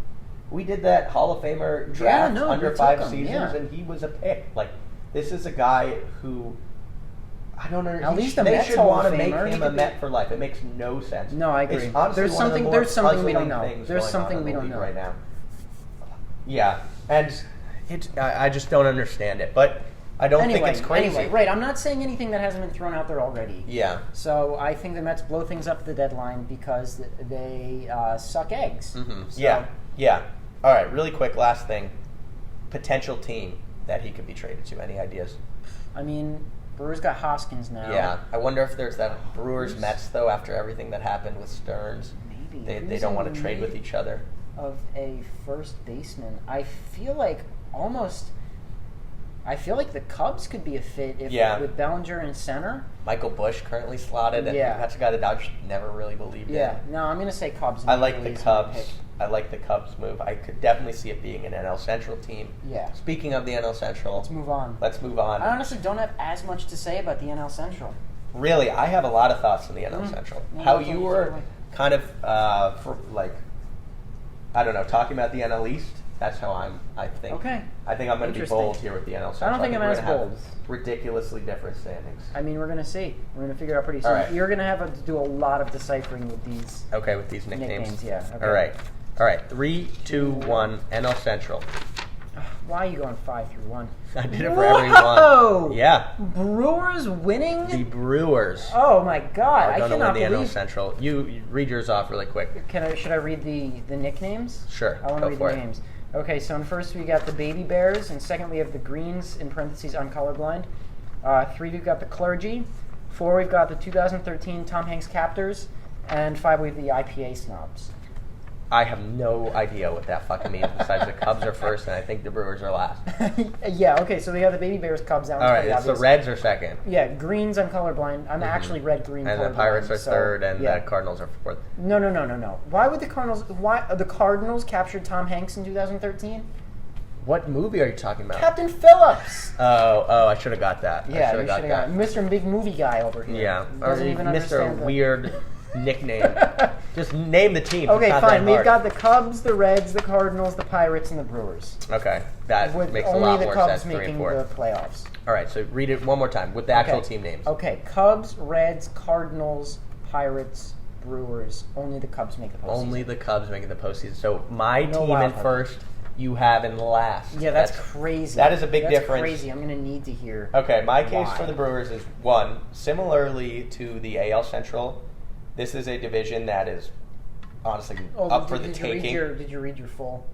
We did that Hall of Famer draft under 5 seasons, and he was a pick. This is a guy who. I don't understand.
At least
they should want to make him a Met for life. It makes no sense.
No, I agree.
There's something we don't know.
There's something we don't know
right now. Yeah, and I just don't understand it. But I don't think it's crazy.
Anyway, right. I'm not saying anything that hasn't been thrown out there already.
Yeah.
So I think the Mets blow things up at the deadline because they suck eggs.
Mm-hmm.
So,
Yeah. All right, really quick, last thing. Potential team that he could be traded to. Any ideas?
Brewers got Hoskins now.
Yeah. I wonder if there's that Brewers-Mets, though, after everything that happened with Stearns.
Maybe.
They don't want to trade with each other.
Of a first baseman. I feel like the Cubs could be a fit with Bellinger in center.
Michael Busch currently slotted, and that's a guy the Dodgers never really believed in.
Yeah, no, I'm going to say Cubs.
I like the Cubs. I like the Cubs move. I could definitely see it being an NL Central team.
Yeah.
Speaking of the NL Central.
Let's move on.
I
honestly don't have as much to say about the NL Central.
Really, I have a lot of thoughts on the NL Central. How you were kind of, talking about the NL East That's how I think.
Okay.
I think I'm going to be
Interesting.
bold here with the NL Central.
I don't think I'm
we're
as
gonna have
bold.
ridiculously different standings.
I mean, we're going to see. We're going to figure it out pretty soon.
All right.
You're going to have to do a lot of deciphering with these
Okay, with these nicknames.
nicknames. Yeah. Okay.
All right. 3, 2, 1. NL Central.
Why are you going 5 through 1?
I did it for
Whoa!
everyone. Yeah.
Brewers winning?
The Brewers
Oh my God!
are
I
going to
cannot
win the NL
believe.
Central. You read yours off really quick.
Should I read the nicknames?
Sure,
I want
go
to read
for
the
it.
names. Okay, so in first we got the Baby Bears, and second we have the Greens in parentheses on colorblind. 3 we've got the Clergy. 4 we've got the 2013 Tom Hanks Captors, and 5 we have the IPA Snobs.
I have no idea what that fucking means. Besides, the Cubs are first, and I think the Brewers are last.
Yeah. Okay, so we got the Baby Bears, Cubs. That one's
All right,
pretty
it's the
obvious.
Reds are second,
Yeah, Greens on colorblind. I'm actually red-green
and
colorblind.
the Pirates are
so,
third, and
yeah.
the Cardinals are fourth.
No. Why would the Cardinals? Why the Cardinals captured Tom Hanks in 2013?
What movie are you talking about?
Captain Phillips.
Oh, I should have got that.
Yeah,
I should
you
have
should
got
have
that.
got Mr. Big Movie Guy over here.
Yeah,
Doesn't
or
even
Mr.
understand the-
Weird nickname. Just name the team.
Okay,
it's not
fine.
That
We've
hard.
got the Cubs, the Reds, the Cardinals, the Pirates, and the Brewers.
Okay, that
With
makes a
only
lot
the
more
Cubs
sense. 3 and
making
4.
the playoffs.
All right, so read it one more time with the actual
Okay.
team names.
Okay, Cubs, Reds, Cardinals, Pirates, Brewers. Only the Cubs make the postseason.
Only the Cubs making the postseason. So my
No
team
wild
in
card.
first, you have in last.
Yeah, that's crazy.
that is a big
That's
difference.
Crazy. I'm gonna need to hear.
Okay, my case
Why?
for the Brewers is one, similarly to the AL Central, this is a division that is honestly up for the
did
taking.
Did you read your full?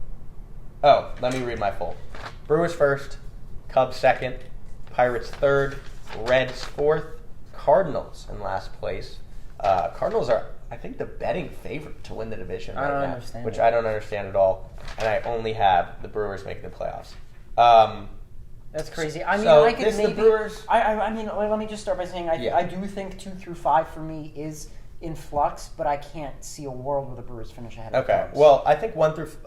Oh, let me read my full. Brewers first, Cubs second, Pirates third, Reds fourth, Cardinals in last place. Cardinals are, I think, the betting favorite to win the division
I
right
don't
now,
understand
which
it.
I don't understand at all. And I only have the Brewers making the playoffs.
That's crazy. I mean,
So,
I could
this the
maybe.
Brewers-
I mean, let me just start by saying
Yeah.
I do think 2 through 5 for me is in flux, but I can't see a world where the Brewers finish ahead of the
Okay.
Cubs.
Well, I think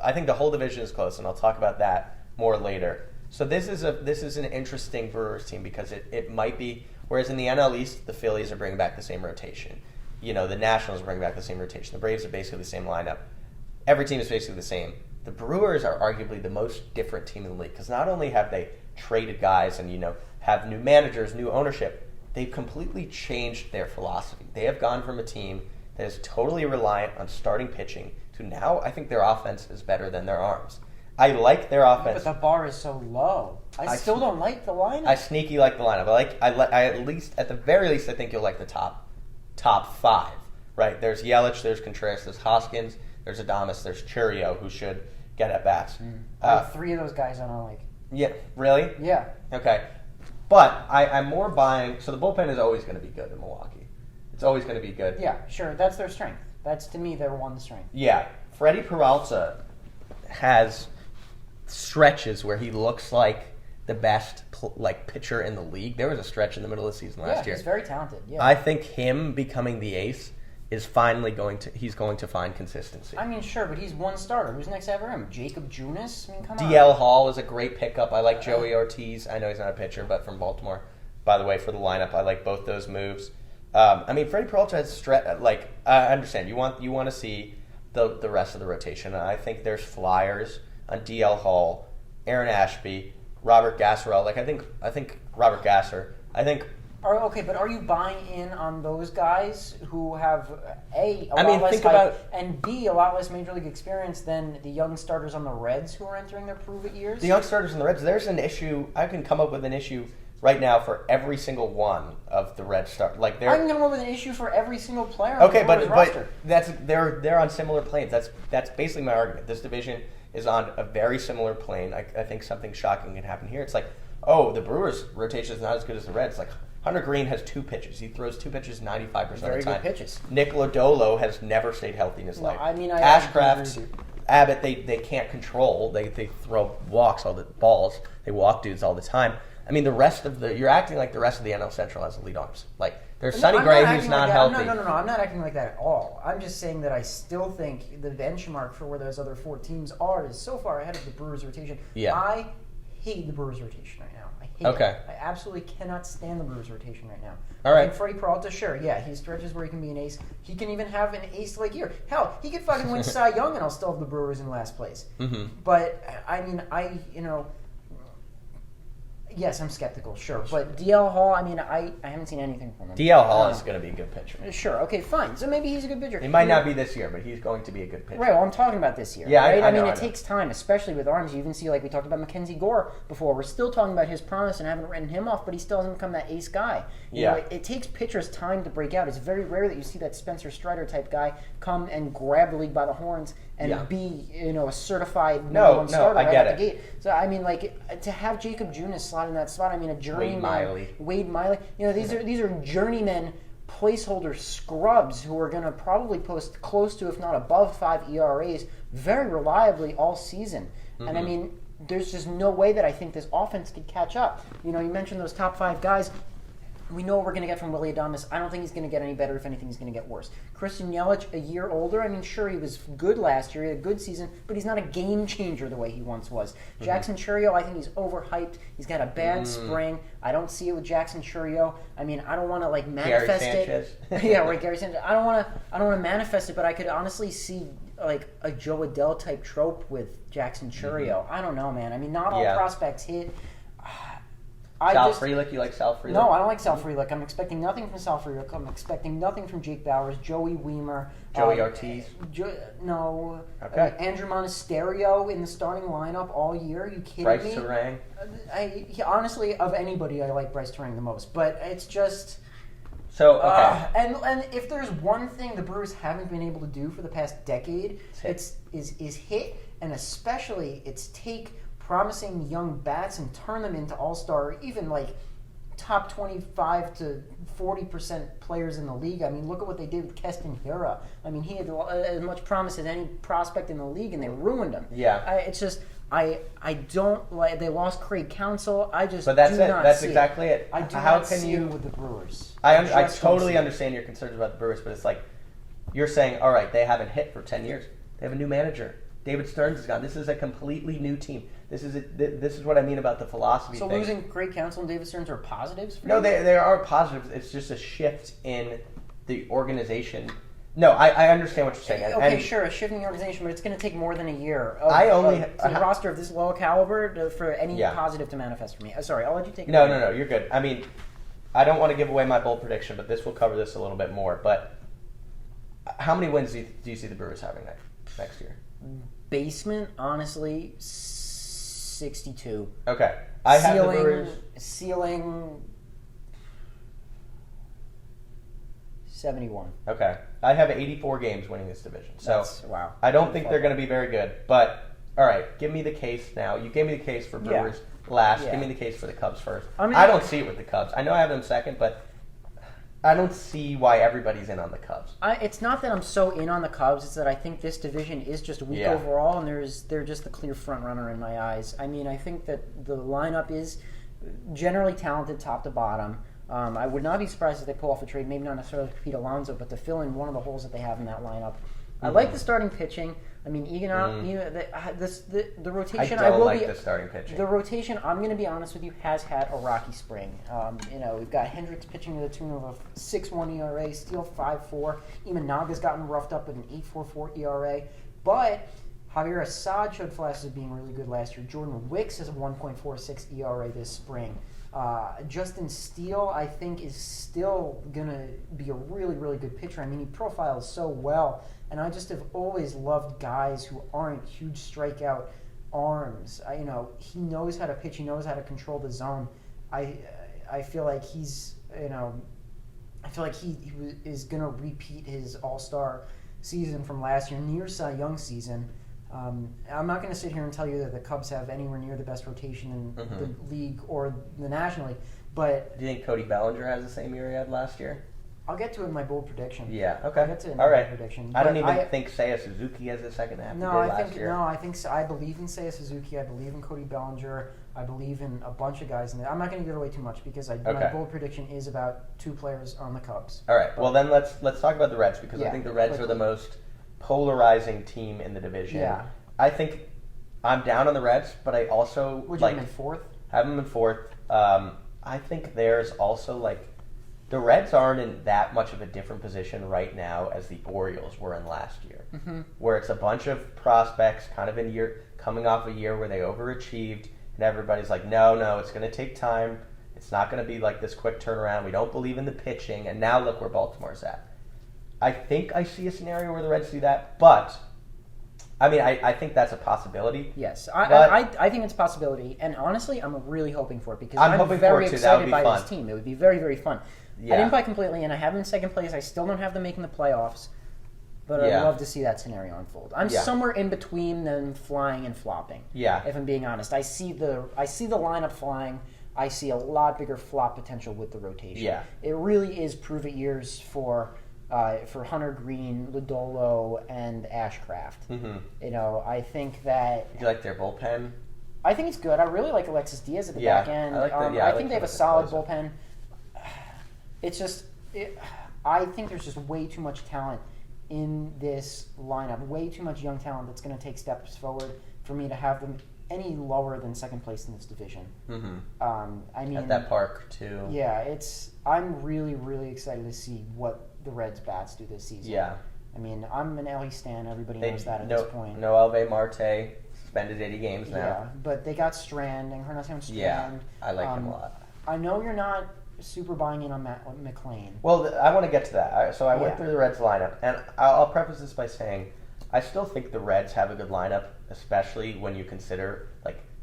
I think the whole division is close, and I'll talk about that more later. So this is an interesting Brewers team because it might be, whereas in the NL East the Phillies are bringing back the same rotation. You know, the Nationals bring back the same rotation. The Braves are basically the same lineup. Every team is basically the same. The Brewers are arguably the most different team in the league because not only have they traded guys and have new managers, new ownership, they've completely changed their philosophy. They have gone from a team that is totally reliant on starting pitching to now I think their offense is better than their arms. I like their offense.
but the bar is so low. I still don't like the lineup.
I sneaky like the lineup. I at least, at the very least, I think you'll like the top 5. Right? There's Yelich, there's Contreras, there's Hoskins, there's Adames, there's Churio, who should get at bats.
I have 3 of those guys I don't like.
Yeah, really?
Yeah.
Okay. But I'm more buying. So the bullpen is always going to be good in Milwaukee. It's always going to be good.
Yeah, sure. That's their strength. That's, to me, their one strength.
Yeah. Freddie Peralta has stretches where he looks like the best pitcher in the league. There was a stretch in the middle of the season last year.
He's very talented. Yeah.
I think him becoming the ace is finally going to find consistency.
I mean, sure, but he's one starter. Who's next after him? Jacob Junis? I mean, come on.
DL Hall is a great pickup. I like Joey Ortiz. I know he's not a pitcher, but from Baltimore. By the way, for the lineup, I like both those moves. I mean, Freddie Peralta has I understand you want to see the rest of the rotation. I think there's flyers on DL Hall, Aaron Ashby, Robert Gasserell. I think Robert Gasser. I think.
Okay, but are you buying in on those guys who have a
I
lot
mean,
less
think
hype
about-
and B, a lot less major league experience than the young starters on the Reds who are entering their prove-it years?
The young starters in the Reds, there's an issue. I can come up with an issue right now for every single one of the Red Stars.
I can come up with an issue for every single player on
Okay,
the Brewers
but
roster.
they're on similar planes. That's basically my argument. This division is on a very similar plane. I think something shocking can happen here. It's like, oh, the Brewers' rotation is not as good as the Reds. Like Hunter Green has 2 pitches. He throws 2 pitches 95% of
Very
the time.
good pitches.
Nick Lodolo has never stayed healthy in his life.
I mean, I
Ashcraft,
agree with you.
Abbott, they can't control. They throw walks, all the balls. They walk dudes all the time. I mean, you're acting like the rest of the NL Central has elite arms. Like, there's Sonny
I'm
Gray,
acting
who's
like
not
that.
healthy.
No, I'm not acting like that at all. I'm just saying that I still think the benchmark for where those other 4 teams are is so far ahead of the Brewers' rotation.
Yeah.
I hate the Brewers rotation right now. I hate
Okay.
it. I absolutely cannot stand the Brewers rotation right now.
All
I
right.
think Freddie Peralta, sure, yeah, he stretches where he can be an ace. He can even have an ace-like year. Hell, he could fucking win Cy Young and I'll still have the Brewers in last place.
Mm-hmm.
But, I mean, yes, I'm skeptical, sure. But DL Hall, I mean, I haven't seen anything from him.
DL Hall is going to be a good pitcher.
Sure, okay, fine. So maybe he's a good pitcher.
It might not be this year, but he's going to be a good pitcher.
Right, well, I'm talking about this year.
Yeah,
right?
I
mean,
know.
it takes time, especially with arms. You even see, like we talked about Mackenzie Gore before. We're still talking about his promise and haven't written him off, but he still hasn't become that ace guy. You know, it takes pitchers time to break out. It's very rare that you see that Spencer Strider type guy come and grab the league by the horns and be, a certified number one starter right out the gate. So, I mean, like, to have Jacob Junis slot in that spot, I mean, a journeyman. Wade Miley. These are journeymen placeholder scrubs who are going to probably post close to, if not above, 5 ERAs very reliably all season. Mm-hmm. And I mean, there's just no way that I think this offense could catch up. You mentioned those top 5 guys. We know what we're going to get from Willy Adames. I don't think he's going to get any better. If anything, he's going to get worse. Christian Yelich, a year older. I mean, sure, he was good last year. He had a good season, but he's not a game changer the way he once was. Mm-hmm. Jackson Chourio, I think he's overhyped. He's got a bad spring. I don't see it with Jackson Chourio. I mean, I don't want to manifest it. Yeah, right, Gary Sanchez. I don't want to manifest it, but I could honestly see like a Joe Adele type trope with Jackson Chourio. Mm-hmm. I don't know, man. I mean, not all prospects hit.
Sal Frelick, you like Sal Frelick?
No, I don't like Sal Frelick. I'm expecting nothing from Sal Frelick. I'm expecting nothing from Jake Bowers, Joey Weimer.
Joey Ortiz?
No.
Okay.
Andrew Monasterio in the starting lineup all year. Are you kidding
Bryce
me?
Terang?
Honestly, of anybody, I like Bryce Terang the most. But it's just...
So, okay.
And if there's one thing the Brewers haven't been able to do for the past decade, is hit, and especially it's take promising young bats and turn them into all-star, even like top 25 to 40% players in the league. I mean, look at what they did with Keston Hiura. I mean, he had as much promise as any prospect in the league, and they ruined him.
Yeah.
It's just... I don't like. They lost Craig Counsell. I just.
But that's
do
it.
Not
That's
see
exactly it.
I do
How
not
can
see
you
it with the Brewers?
I totally understand your concerns about the Brewers, but it's like you're saying, all right, they haven't hit for 10 years. They have a new manager. David Stearns is gone. This is a completely new team. This is what I mean about the philosophy.
So
thing.
losing Craig Counsell and David Stearns are positives for
No,
you?
there are positives. It's just a shift in the organization. No, I understand what you're saying.
Okay, sure, a shift in the organization, but it's going to take more than a year for the roster of this low caliber for any positive to manifest for me. Sorry, I'll let you take it.
No, you're good. I mean, I don't want to give away my bold prediction, but this will cover this a little bit more. But how many wins do you see the Brewers having next year?
Basement, honestly, 62.
Okay. I have the Brewers...
Ceiling... 71.
Okay. I have 84 games winning this division. So
wow.
I don't think they're going to be very good. But, all right, give me the case now. You gave me the case for Brewers last.
Yeah.
Give me the case for the Cubs first.
I mean,
I don't see it with the Cubs. I know I have them second, but I don't see why everybody's in on the Cubs.
It's not that I'm so in on the Cubs. It's that I think this division is just weak overall, and they're just the clear front runner in my eyes. I mean, I think that the lineup is generally talented top to bottom. I would not be surprised if they pull off a trade, maybe not necessarily for Pete Alonso, but to fill in one of the holes that they have in that lineup. Mm-hmm. I like the starting pitching. I mean, the rotation.
I don't like the starting pitching.
The rotation, I'm going to be honest with you, has had a rocky spring. We've got Hendricks pitching to the tune of a 6.1 ERA, Steele 5.4. Imanaga's gotten roughed up with an 8.44 ERA, but Javier Assad showed flashes of being really good last year. Jordan Wicks has a 1.46 ERA this spring. Justin Steele, I think, is still going to be a really, really good pitcher. I mean, he profiles so well, and I just have always loved guys who aren't huge strikeout arms. He knows how to pitch. He knows how to control the zone. I feel like he's, I feel like he is going to repeat his all-star season from last year, near Cy Young season. I'm not going to sit here and tell you that the Cubs have anywhere near the best rotation in the league or the National League, but...
Do you think Cody Bellinger has the same year he had last year?
I'll get to it in my bold prediction.
Yeah, okay.
I'll get to it in
my
bold prediction.
I don't even think Seiya Suzuki has the second half last year.
No, I think so. I believe in Seiya Suzuki. I believe in Cody Bellinger. I believe in a bunch of guys in there. I'm not going to give away too much because my bold prediction is about 2 players on the Cubs.
All right. Well, then let's talk about the Reds because I think the Reds are the most polarizing team in the division.
Yeah.
I think I'm down on the Reds, but I also
Would you have them in fourth?
have them in fourth. I think there's also the Reds aren't in that much of a different position right now as the Orioles were in last year, where it's a bunch of prospects kind of coming off a year where they overachieved, and everybody's like, no, it's going to take time. It's not going to be like this quick turnaround. We don't believe in the pitching, and now look where Baltimore's at. I think I see a scenario where the Reds do that, but I mean, I think that's a possibility.
Yes, I think it's a possibility, and honestly, I'm really hoping for it because I'm
hoping
very
for it too. That would
excited
be
by
fun.
this team. It would be very, very fun.
Yeah.
I didn't buy completely, and I have them in second place. I still don't have them making the playoffs, but I'd
Yeah.
love to see that scenario unfold. I'm
Yeah.
somewhere in between them flying and flopping.
Yeah.
If I'm being honest, I see the lineup flying. I see a lot bigger flop potential with the rotation.
Yeah.
It really is prove it years for Hunter Green, Lodolo, and Ashcraft.
Mm-hmm.
I think that.
You like their bullpen?
I think it's good. I really like Alexis Diaz at the
Yeah,
back end.
I like the- yeah,
I
I
think
like
they have a
him as a
solid
closer.
bullpen. It's just, I think there's just way too much talent in this lineup. Way too much young talent that's going to take steps forward for me to have them any lower than second place in this division.
Mm-hmm.
I mean,
At that park too.
yeah, I'm really, really excited to see what the Reds bats do this season.
Yeah.
I mean, I'm an Ellie stan. Everybody knows that at this point.
No Alve Marte suspended 80 games now.
Yeah, but they got Strand, Encarnacion Strand.
Yeah, I like him a lot.
I know you're not super buying in on Matt McClain.
Well, I want to get to that. So I went
Yeah.
through the Reds lineup, and I'll preface this by saying I still think the Reds have a good lineup, especially when you consider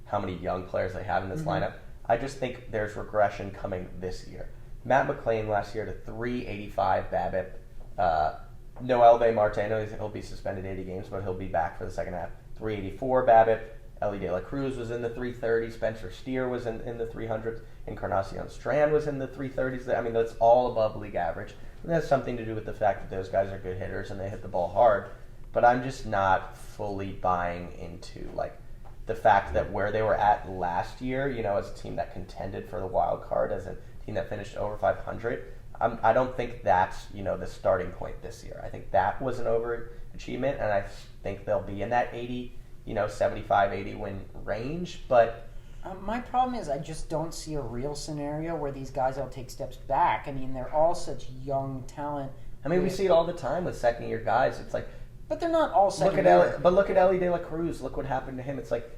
how many young players they have in this lineup. I just think there's regression coming this year. Matt McClain last year to 385 BABIP. No Alve Marte, I know he'll be suspended 80 games, but he'll be back for the second half. 384 BABIP. Ellie De La Cruz was in the 330s. Spencer Steer was in the 300s. Encarnacion Strand was in the 330s. I mean, that's all above league average. And that's something to do with the fact that those guys are good hitters and they hit the ball hard. But I'm just not fully buying into the fact that where they were at last year, as a team that contended for the wild card, as a team that finished over 500. I don't think that's the starting point this year. I think that was an overachievement, and I think they'll be in that 80, 75, 80 win range. But
My problem is I just don't see a real scenario where these guys all take steps back. I mean, they're all such young talent.
I mean, we see it all the time with second year guys. It's like,
But they're not all second
look at Ellie De La Cruz. Look what happened to him. It's like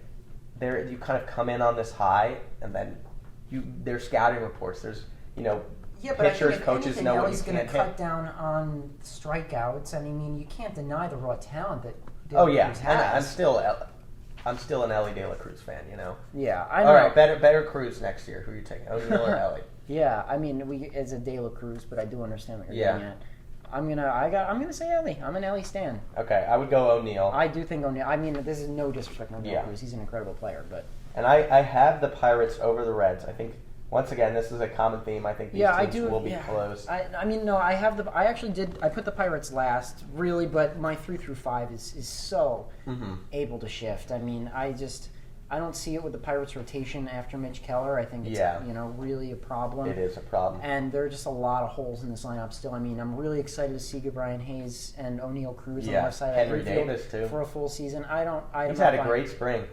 you kind of come in on this high, and then there's scouting reports. There's
Yeah, but
pitchers,
I think if
coaches
anything,
know what
Ellie's
you
going to
can't hit.
cut down on strikeouts. I mean, you can't deny the raw talent that De
Oh
La
yeah,
Cruz
and
has.
I'm still an Ellie De La Cruz fan.
Yeah, I know.
All right, better Cruz next year. Who are you taking, O'Neill or Ellie?
Yeah, I mean, as a De La Cruz, but I do understand what you're
Yeah.
getting at. I'm gonna say Ellie. I'm an Ellie stan.
Okay, I would go O'Neill.
I do think O'Neill. I mean, this is no disrespect to O'Neill
Yeah.
Cruz. He's an incredible player, but
And I have the Pirates over the Reds. I think, once again, this is a common theme. I think these
yeah, I
teams
do.
will be
yeah.
close.
I mean, no, I have the. I actually did. I put the Pirates last, really, but my 3 through 5 is so able to shift. I mean, I don't see it with the Pirates rotation after Mitch Keller. I think it's
Yeah.
really a problem.
It is a problem.
And there are just a lot of holes in this lineup still. I mean, I'm really excited to see Brian Hayes and O'Neill Cruz on the
Yeah,
left side
Henry
of the infield
Davis, too.
for a full season.
He's had a great spring.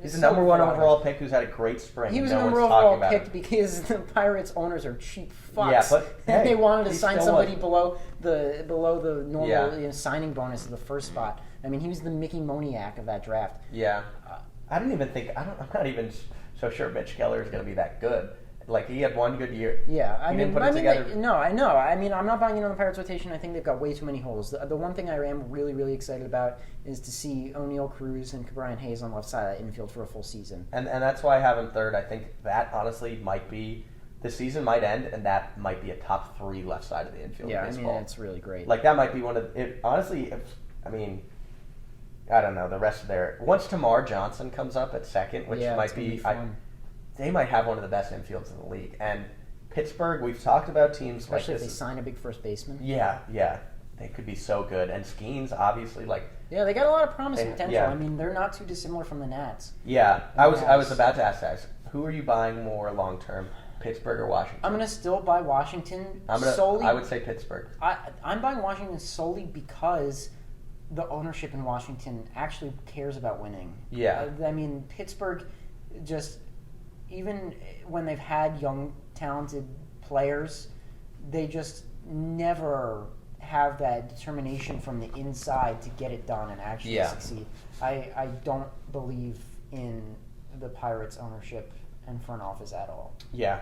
He's the
so
number one
flattering.
overall pick who's had a great spring.
He was
no
number
one's
overall
talking about
picked
it.
because the Pirates owners are cheap fucks.
Yeah, but,
and
hey,
they wanted to
he
sign
still
somebody
was.
below the normal
Yeah.
signing bonus of the first spot. I mean, he was the Mickey Moniak of that draft.
Yeah. I didn't even think. I'm not even so sure Mitch Keller is going to be that good. He had one good year.
Yeah, I
He
mean,
didn't put
but
it
I mean,
together.
no, I know. I mean, I'm not buying in on the Pirates rotation. I think they've got way too many holes. The one thing I am really, really excited about is to see O'Neill Cruz and Brian Hayes on the left side of that infield for a full season.
And that's why I have him third. I think that honestly might be the season might end, and that might be a top 3 left side of the infield.
Yeah,
in
I mean,
baseball.
it's really great.
That might be one of it. Honestly, I don't know the rest of their. Once Tamar Johnson comes up at second, which
yeah,
might
it's gonna
be,
fun.
they might have one of the best infields in the league. And Pittsburgh, we've talked about teams
Especially
like
if
this.
they sign a big first baseman.
Yeah, they could be so good. And Skeens, obviously,
Yeah, they got a lot of promising potential.
yeah.
I mean, they're not too dissimilar from the Nats.
yeah. I was
Yes.
about to ask that. Who are you buying more long term, Pittsburgh or Washington?
I'm going to still buy Washington
I
solely.
would say Pittsburgh.
I'm buying Washington solely because the ownership in Washington actually cares about winning.
Yeah.
I mean, Pittsburgh just, even when they've had young, talented players, they just never have that determination from the inside to get it done and actually succeed. I don't believe in the Pirates' ownership and front office at all.
Yeah,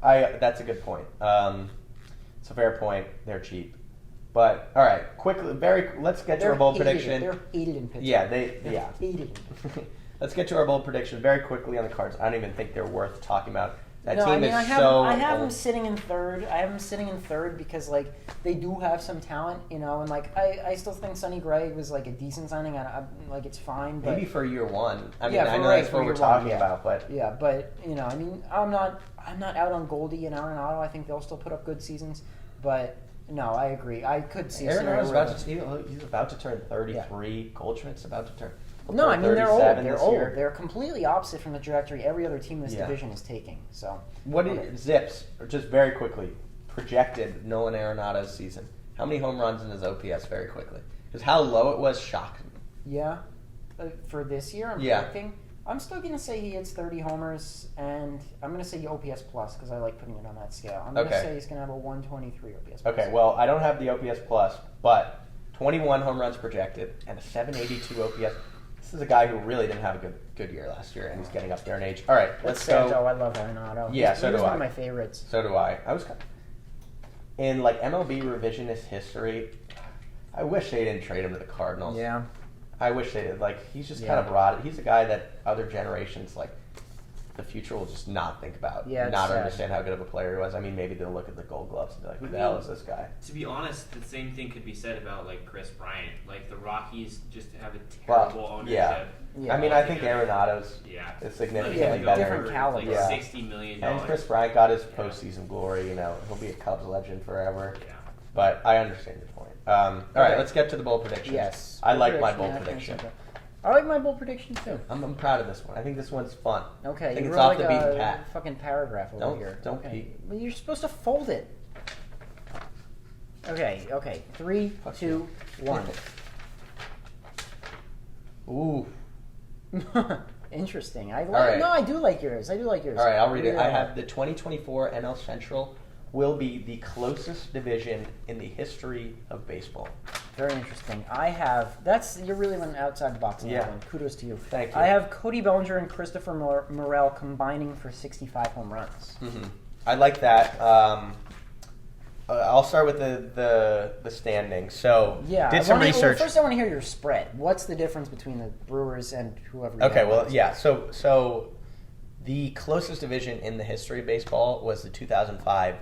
that's a good point. It's a fair point. They're cheap. But, all right, quickly, let's get to our bold prediction.
They're hated in Pittsburgh.
Yeah,
They're hated in Pittsburgh.
Let's get to our bold prediction very quickly on the Cards. I don't even think they're worth talking about. That
No,
team
I mean,
is
I have them
old.
sitting in third. I have them sitting in third because, like, they do have some talent, you know, and, like, I still think Sonny Gray was, like, a decent signing. Like, it's fine. But,
Maybe for year one. I mean,
Yeah,
I know
right,
that's
for
what we're
year one,
talking
yeah.
about, but
Yeah, but, you know, I mean, I'm not out on Goldie and Arenado. I think they'll still put up good seasons. But, no, I agree. I could see a scenario
Arenado's
where-
he's about to turn 33. Goldschmidt's about to turn.
No, I mean, they're old.
37
They're
this
old.
year.
They're completely opposite from the trajectory every other team in this
Yeah.
division is taking. So,
What is Zips? Just very quickly, projected Nolan Arenado's season. How many home runs in his OPS? Very quickly, because how low it was shocked me.
yeah, for this year, I'm
Yeah.
predicting. I'm still going to say he hits 30 homers, and I'm going to say OPS plus because I like putting it on that scale. I'm going to
Okay.
say he's going to have a 123 OPS plus.
Okay, well, I don't have the OPS plus, but 21 home runs projected and a 782 OPS. This is a guy who really didn't have a good year last year, and he's getting up there in age. All right, let's
That's sad,
go.
though. I love Arenado.
Yeah,
He
so
was
do
one
I.
of my favorites.
So do I. I was in like MLB revisionist history. I wish they didn't trade him to the Cardinals.
Yeah.
I wish they did. Like, he's just
Yeah.
kind of rotted. He's a guy that other generations, like, the future will just not think about.
Yeah, it's
not
sad.
understand how good of a player he was. I mean, maybe they'll look at the Gold Gloves and be like, who the hell is this guy?
To be honest, the same thing could be said about like Chris Bryant. Like the Rockies just have a
Well,
terrible ownership.
yeah.
Yeah.
I mean, I think Arenado's
Yeah.
is significantly
Yeah,
better.
different caliber.
Like
Yeah.
$60 million.
And Chris Bryant got his postseason glory. You know, he'll be a Cubs legend forever.
Yeah.
But I understand your point. All right,
Okay.
let's get to the bold predictions.
Yes.
I like my bold
I think
prediction.
so. I like my bold prediction too.
I'm proud of this one. I think this one's fun.
Okay,
I think
you
it's
wrote
off
like
the beaten
a
path.
fucking paragraph over
Don't-
here.
don't
okay.
peek.
Well, you're supposed to fold it. Okay. 3,
Fuck
2, 1.
Ooh.
Interesting. I like.
right.
No, I do like yours. All
All right, I'll read it. I
Yeah.
have the 2024 NL Central will be the closest division in the history of baseball.
Very interesting. You really went outside the box on
Yeah.
that one. Kudos to you.
Thank you.
I have Cody Bellinger and Christopher Morel combining for 65 home runs.
I like that. I'll start with the standings. So,
Yeah.
did some research.
First, I want to hear your spread. What's the difference between the Brewers and whoever? you
Okay,
have
well,
last?
yeah. So the closest division in the history of baseball was the 2005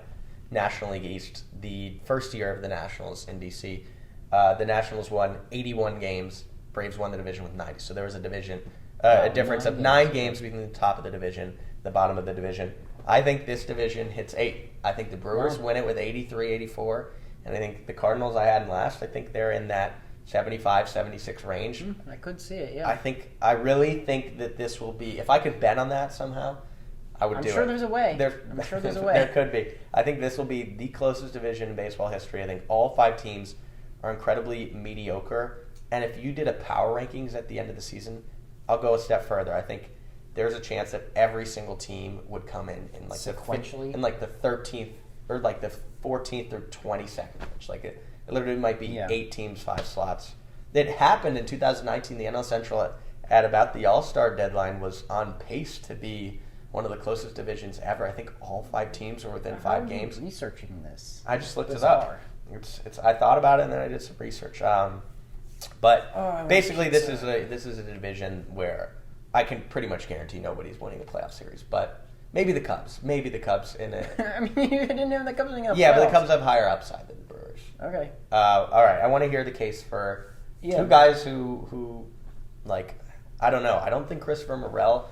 National League East, the first year of the Nationals in DC. The Nationals won 81 games. Braves won the division with 90. So there was a difference of 9 games between the top of the division, the bottom of the division. I think this division hits 8. I think the Brewers win it with 83, 84. And I think the Cardinals I had in last, I think they're in that 75, 76 range.
I could see it. Yeah.
I really think that this will be. If I could bet on that somehow, I would
I'm
do it.
sure there's a way. I'm sure there's a way.
There could be. I think this will be the closest division in baseball history. I think all 5 teams are incredibly mediocre. And if you did a power rankings at the end of the season, I'll go a step further. I think there's a chance that every single team would come in like
Sequentially?
in like the 13th or like the 14th or 22nd range. Like it literally might be 8 teams, 5 slots. It happened in 2019. The NL Central at about the All-Star deadline was on pace to be one of the closest divisions ever. I think all 5 teams were within 5 games.
Researching this.
I just looked
Bizarre.
it up. It's. I thought about it and then I did some research. But
I want
basically, this
pizza.
is a division where I can pretty much guarantee nobody's winning a playoff series. But maybe the Cubs. In a
I mean, you didn't have the Cubs in the
yeah, but the
playoffs.
Cubs have higher upside than the Brewers.
Okay.
All right, I want to hear the case for 2 guys who like I don't know. I don't think Christopher Morel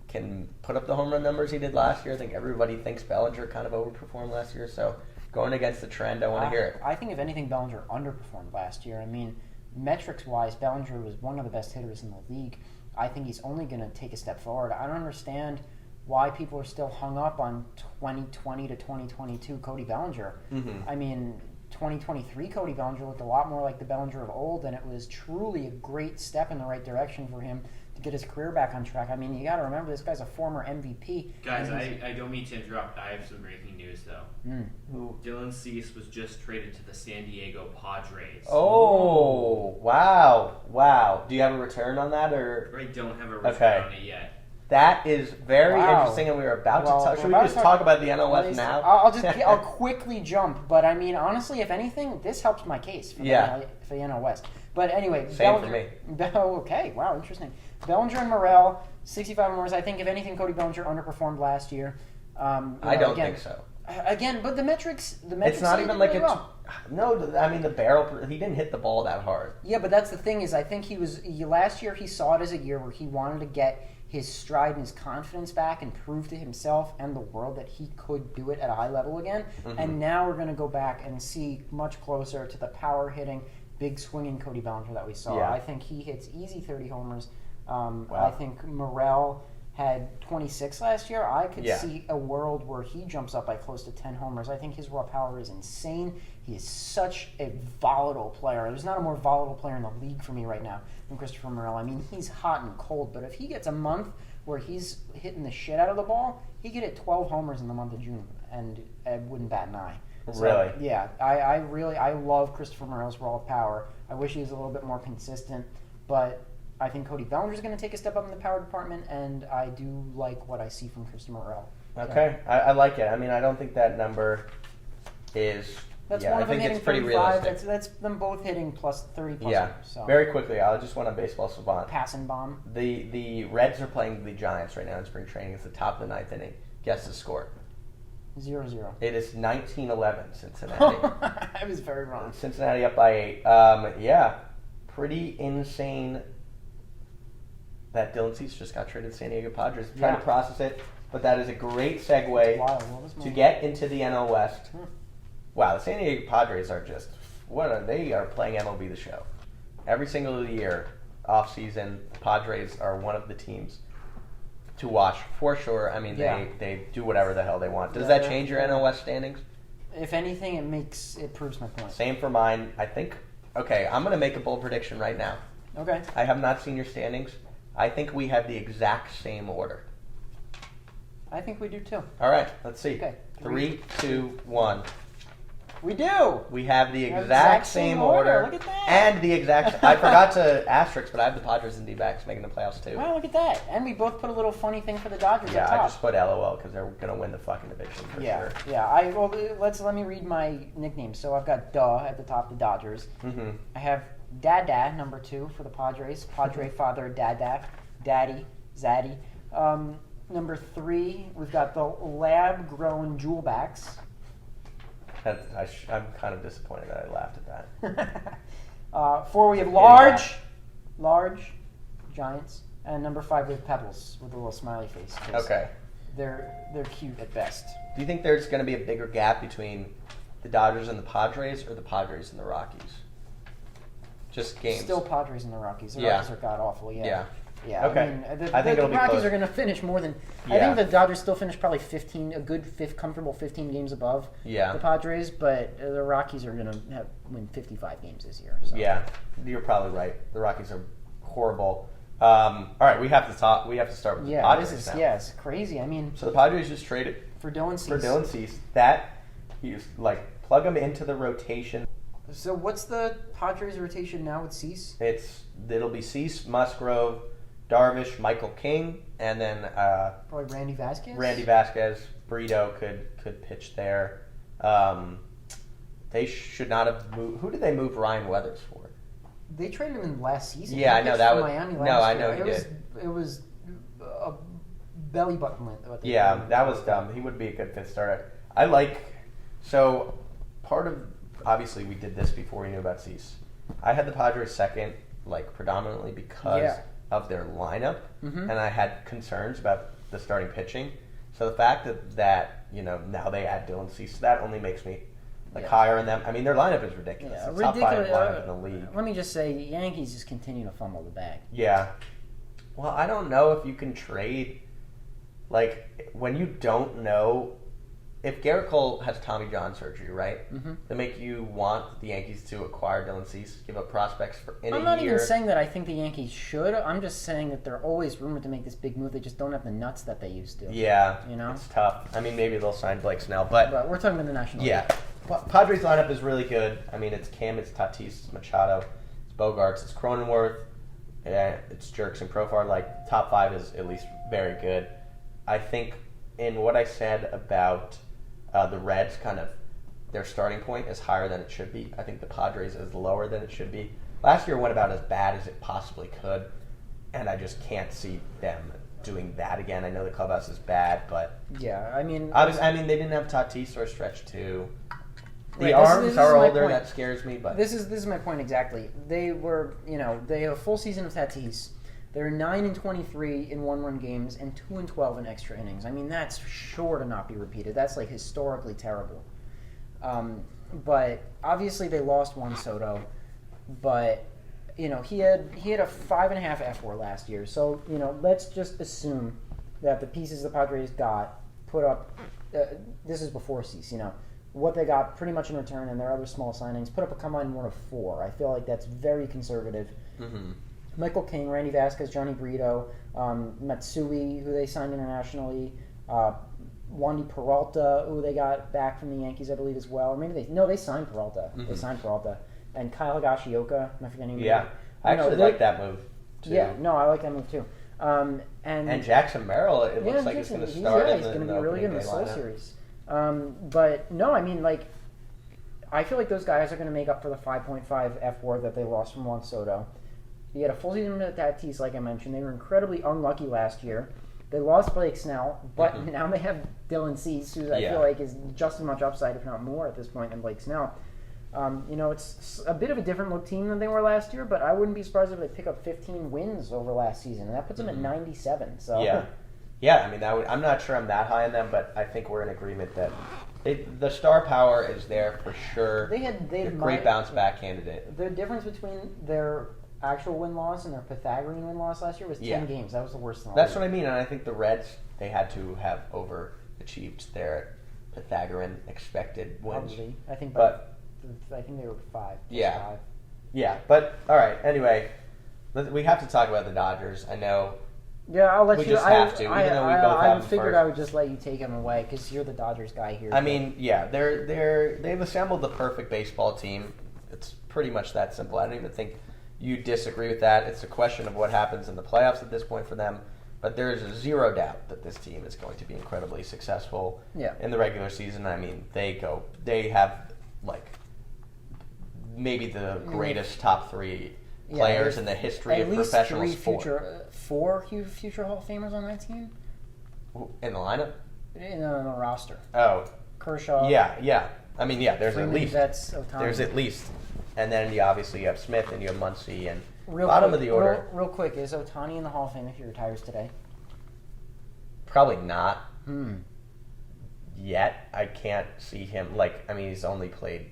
can put up the home run numbers he did last year. I think everybody thinks Bellinger kind of overperformed last year. So going against the trend, I want to hear it.
I think if anything, Bellinger underperformed last year. I mean, metrics-wise, Bellinger was one of the best hitters in the league. I think he's only going to take a step forward. I don't understand why people are still hung up on 2020 to 2022 Cody Bellinger.
Mm-hmm.
I mean, 2023 Cody Bellinger looked a lot more like the Bellinger of old, and it was truly a great step in the right direction for him to get his career back on track. I mean, you got to remember, this guy's a former MVP.
Guys, I don't mean to interrupt. I have some breaking news, though. Dylan Cease was just traded to the San Diego Padres.
Oh, wow. Do you have a return on that, or?
I don't have a return on it yet.
That is very interesting, and we were about to talk. Should we just talk about the NL West now?
I'll quickly jump, but I mean, honestly, if anything, this helps my case for the NL West. But anyway,
same for me.
Okay, wow, interesting. Bellinger and Morel, 65 homers. I think if anything, Cody Bellinger underperformed last year.
I don't think so.
Again, but the metrics.
It's not even like
really
it's. No, I mean the barrel. He didn't hit the ball that hard.
Yeah, but that's the thing is, I think last year he saw it as a year where he wanted to get his stride and his confidence back and prove to himself and the world that he could do it at a high level again. Mm-hmm. And now we're going to go back and see much closer to the power hitting, big swinging Cody Bellinger that we saw.
Yeah.
I think he hits easy 30 homers. I think Morel had 26 last year. I could see a world where he jumps up by close to 10 homers. I think his raw power is insane. He is such a volatile player. There's not a more volatile player in the league for me right now than Christopher Morel. I mean, he's hot and cold, but if he gets a month where he's hitting the shit out of the ball, he could hit 12 homers in the month of June, and I wouldn't bat an eye. So,
really?
Yeah. I love Christopher Morel's raw power. I wish he was a little bit more consistent, but I think Cody Bellinger is going to take a step up in the power department, and I do like what I see from Christopher Morel.
Okay, I like it. I mean, I don't think that number is.
That's one of them hitting
pretty
35.
realistic.
That's them both hitting plus 30 plus.
Yeah.
Homers, so.
Very quickly, I just want a baseball savant.
Passing bomb.
The Reds are playing the Giants right now in spring training. It's the top of the ninth inning. Guess the score.
0-0.
It is 19-11 Cincinnati.
I was very wrong.
Cincinnati up by 8. Yeah, pretty insane that Dylan Cease just got traded to San Diego Padres. I'm trying to process it, but that is a great segue to get into the NL West. Wow, the San Diego Padres are just they are playing MLB The Show. Every single year, off season, Padres are one of the teams to watch for sure. I mean, they do whatever the hell they want. Does that change your NL West standings?
If anything, it proves my point.
Same for mine. I think. Okay, I'm going to make a bold prediction right now.
Okay.
I have not seen your standings. I think we have the exact same order.
I think we do too.
All right, let's see.
Okay.
3, 2, 1.
We do.
We have the exact same order.
Look at that.
And the exact. I forgot to asterisk, but I have the Padres and D-backs making the playoffs too.
Wow, look at that. And we both put a little funny thing for the Dodgers
Yeah,
at top.
I just put LOL because they're going to win the fucking division for sure.
Yeah. Let me read my nicknames. So I've got Duh at the top, the Dodgers.
Mm-hmm.
I have Dada, number 2 for the Padres. Padre father, Dada. Daddy, Zaddy. Number 3, we've got the lab-grown Jewelbacks.
I'm kind of disappointed that I laughed at that.
4, we have large Giants. And number 5, we have Pebbles with a little smiley face.
Okay.
They're cute at best.
Do you think there's going to be a bigger gap between the Dodgers and the Padres, or the Padres and the Rockies? Just games.
Still Padres and the Rockies. The Rockies are god-awful, Yeah.
Okay.
I mean,
I think
the
it'll be
Rockies
close.
are going to finish more than. I think the Dodgers still finish probably comfortable 15 games above the Padres, but the Rockies are going to win 55 games this year. So.
Yeah, you're probably right. The Rockies are horrible. All right, we have to start with the Padres now.
Yeah, it's crazy. I mean,
so the Padres just traded
for Dylan Cease.
He's plug him into the rotation.
So what's the Padres rotation now with Cease?
It'll be Cease, Musgrove, Darvish, Michael King, and then
probably Randy
Vasquez. Brito could pitch there. They should not have moved. Who did they move Ryan Weathers for?
They traded him in last season.
Yeah, I know that was
Miami
no, I know he did.
It was a belly button.
That was dumb. He would be a good fifth starter. So part of obviously we did this before we knew about Cease. I had the Padres second, predominantly because of their lineup, and I had concerns about the starting pitching. So the fact that now they add Dylan Cease, that only makes me higher on them. I mean, their lineup is ridiculous.
Yeah,
it's top 5 lineup in the league.
Let me just say, Yankees just continue to fumble the bag.
Yeah. Well, I don't know if you can trade when you don't know if Garrett Cole has Tommy John surgery, right? They make you want the Yankees to acquire Dylan Cease, give up prospects in a year.
I'm not even saying that I think the Yankees should. I'm just saying that they're always rumored to make this big move. They just don't have the nuts that they used to.
Yeah,
You know?
it's tough. I mean, maybe they'll sign Blake Snell, but
But we're talking about the National League.
yeah. Padres lineup is really good. I mean, it's Cam, it's Tatis, it's Machado, it's Bogarts, it's Cronenworth, it's Jerks and Profar. Like, top 5 is at least very good. I think in what I said about the Reds, kind of their starting point is higher than it should be. I think the Padres is lower than it should be. Last year went about as bad as it possibly could, and I just can't see them doing that again. I know the clubhouse is bad, but
Yeah, I mean...
they didn't have Tatis or Stretch 2. The
Right,
arms
this is
are
my
older.
point.
That scares me, but
This is my point exactly. They were, they have a full season of Tatis. They're 9-23 in one-run games and 2-12 in extra innings. I mean, that's sure to not be repeated. That's like historically terrible. But obviously they lost Juan Soto, but he had a 5.5 F/WAR last year. So let's just assume that the pieces the Padres got put up. This is before Cease, what they got pretty much in return and their other small signings, put up a combined WAR of 4. I feel like that's very conservative. Michael King, Randy Vasquez, Johnny Brito, Matsui, who they signed internationally, Wandy Peralta, who they got back from the Yankees, I believe, as well. Or maybe they signed Peralta. They signed Peralta. And Kyle Higashioka, am I forgetting?
yeah, I actually like that move too.
Yeah, no, I like that move too.
And Jackson Merrill, it looks like he's going to start.
He's going to be really good in the slow series. But no, I mean, like, I feel like those guys are going to make up for the 5.5 F/WAR that they lost from Juan Soto. He had a full season of Tatis, like I mentioned. They were incredibly unlucky last year. They lost Blake Snell, but now they have Dylan Cease, who I feel like is just as much upside, if not more, at this point than Blake Snell. It's a bit of a different look team than they were last year, but I wouldn't be surprised if they pick up 15 wins over last season, and that puts them at 97. So
yeah. I mean, I'm not sure I'm that high on them, but I think we're in agreement that the star power is there for sure.
They had
a great bounce back candidate.
The difference between their actual win-loss and their Pythagorean win-loss last year was 10 games. That was the worst thing.
That's what I mean, and I think the Reds, they had to have overachieved their Pythagorean expected wins.
Probably. I think they were 5.
Yeah.
5.
Yeah, but all right. Anyway, we have to talk about the Dodgers. I know.
Yeah, I'll let
we
you.
just have to, even though we both have them
figured
first.
I would just let you take him away because you're the Dodgers guy here.
I mean, yeah, they've assembled the perfect baseball team. It's pretty much that simple. I don't even think you disagree with that. It's a question of what happens in the playoffs at this point for them. But there is zero doubt that this team is going to be incredibly successful in the regular season. I mean, they have like maybe the greatest top 3 players in the history of professional sport.
4 future Hall of Famers on that team
in the lineup,
in the roster.
Oh,
Kershaw.
Yeah. I mean, there's
Freeman,
at least
Betts, Ohtani.
There's at least, and then you obviously have Smith and you have Muncy and
Real
bottom
quick,
of the order.
Real quick, is Ohtani in the Hall of Fame if he retires today?
Probably not. Yet, I can't see him. He's only played.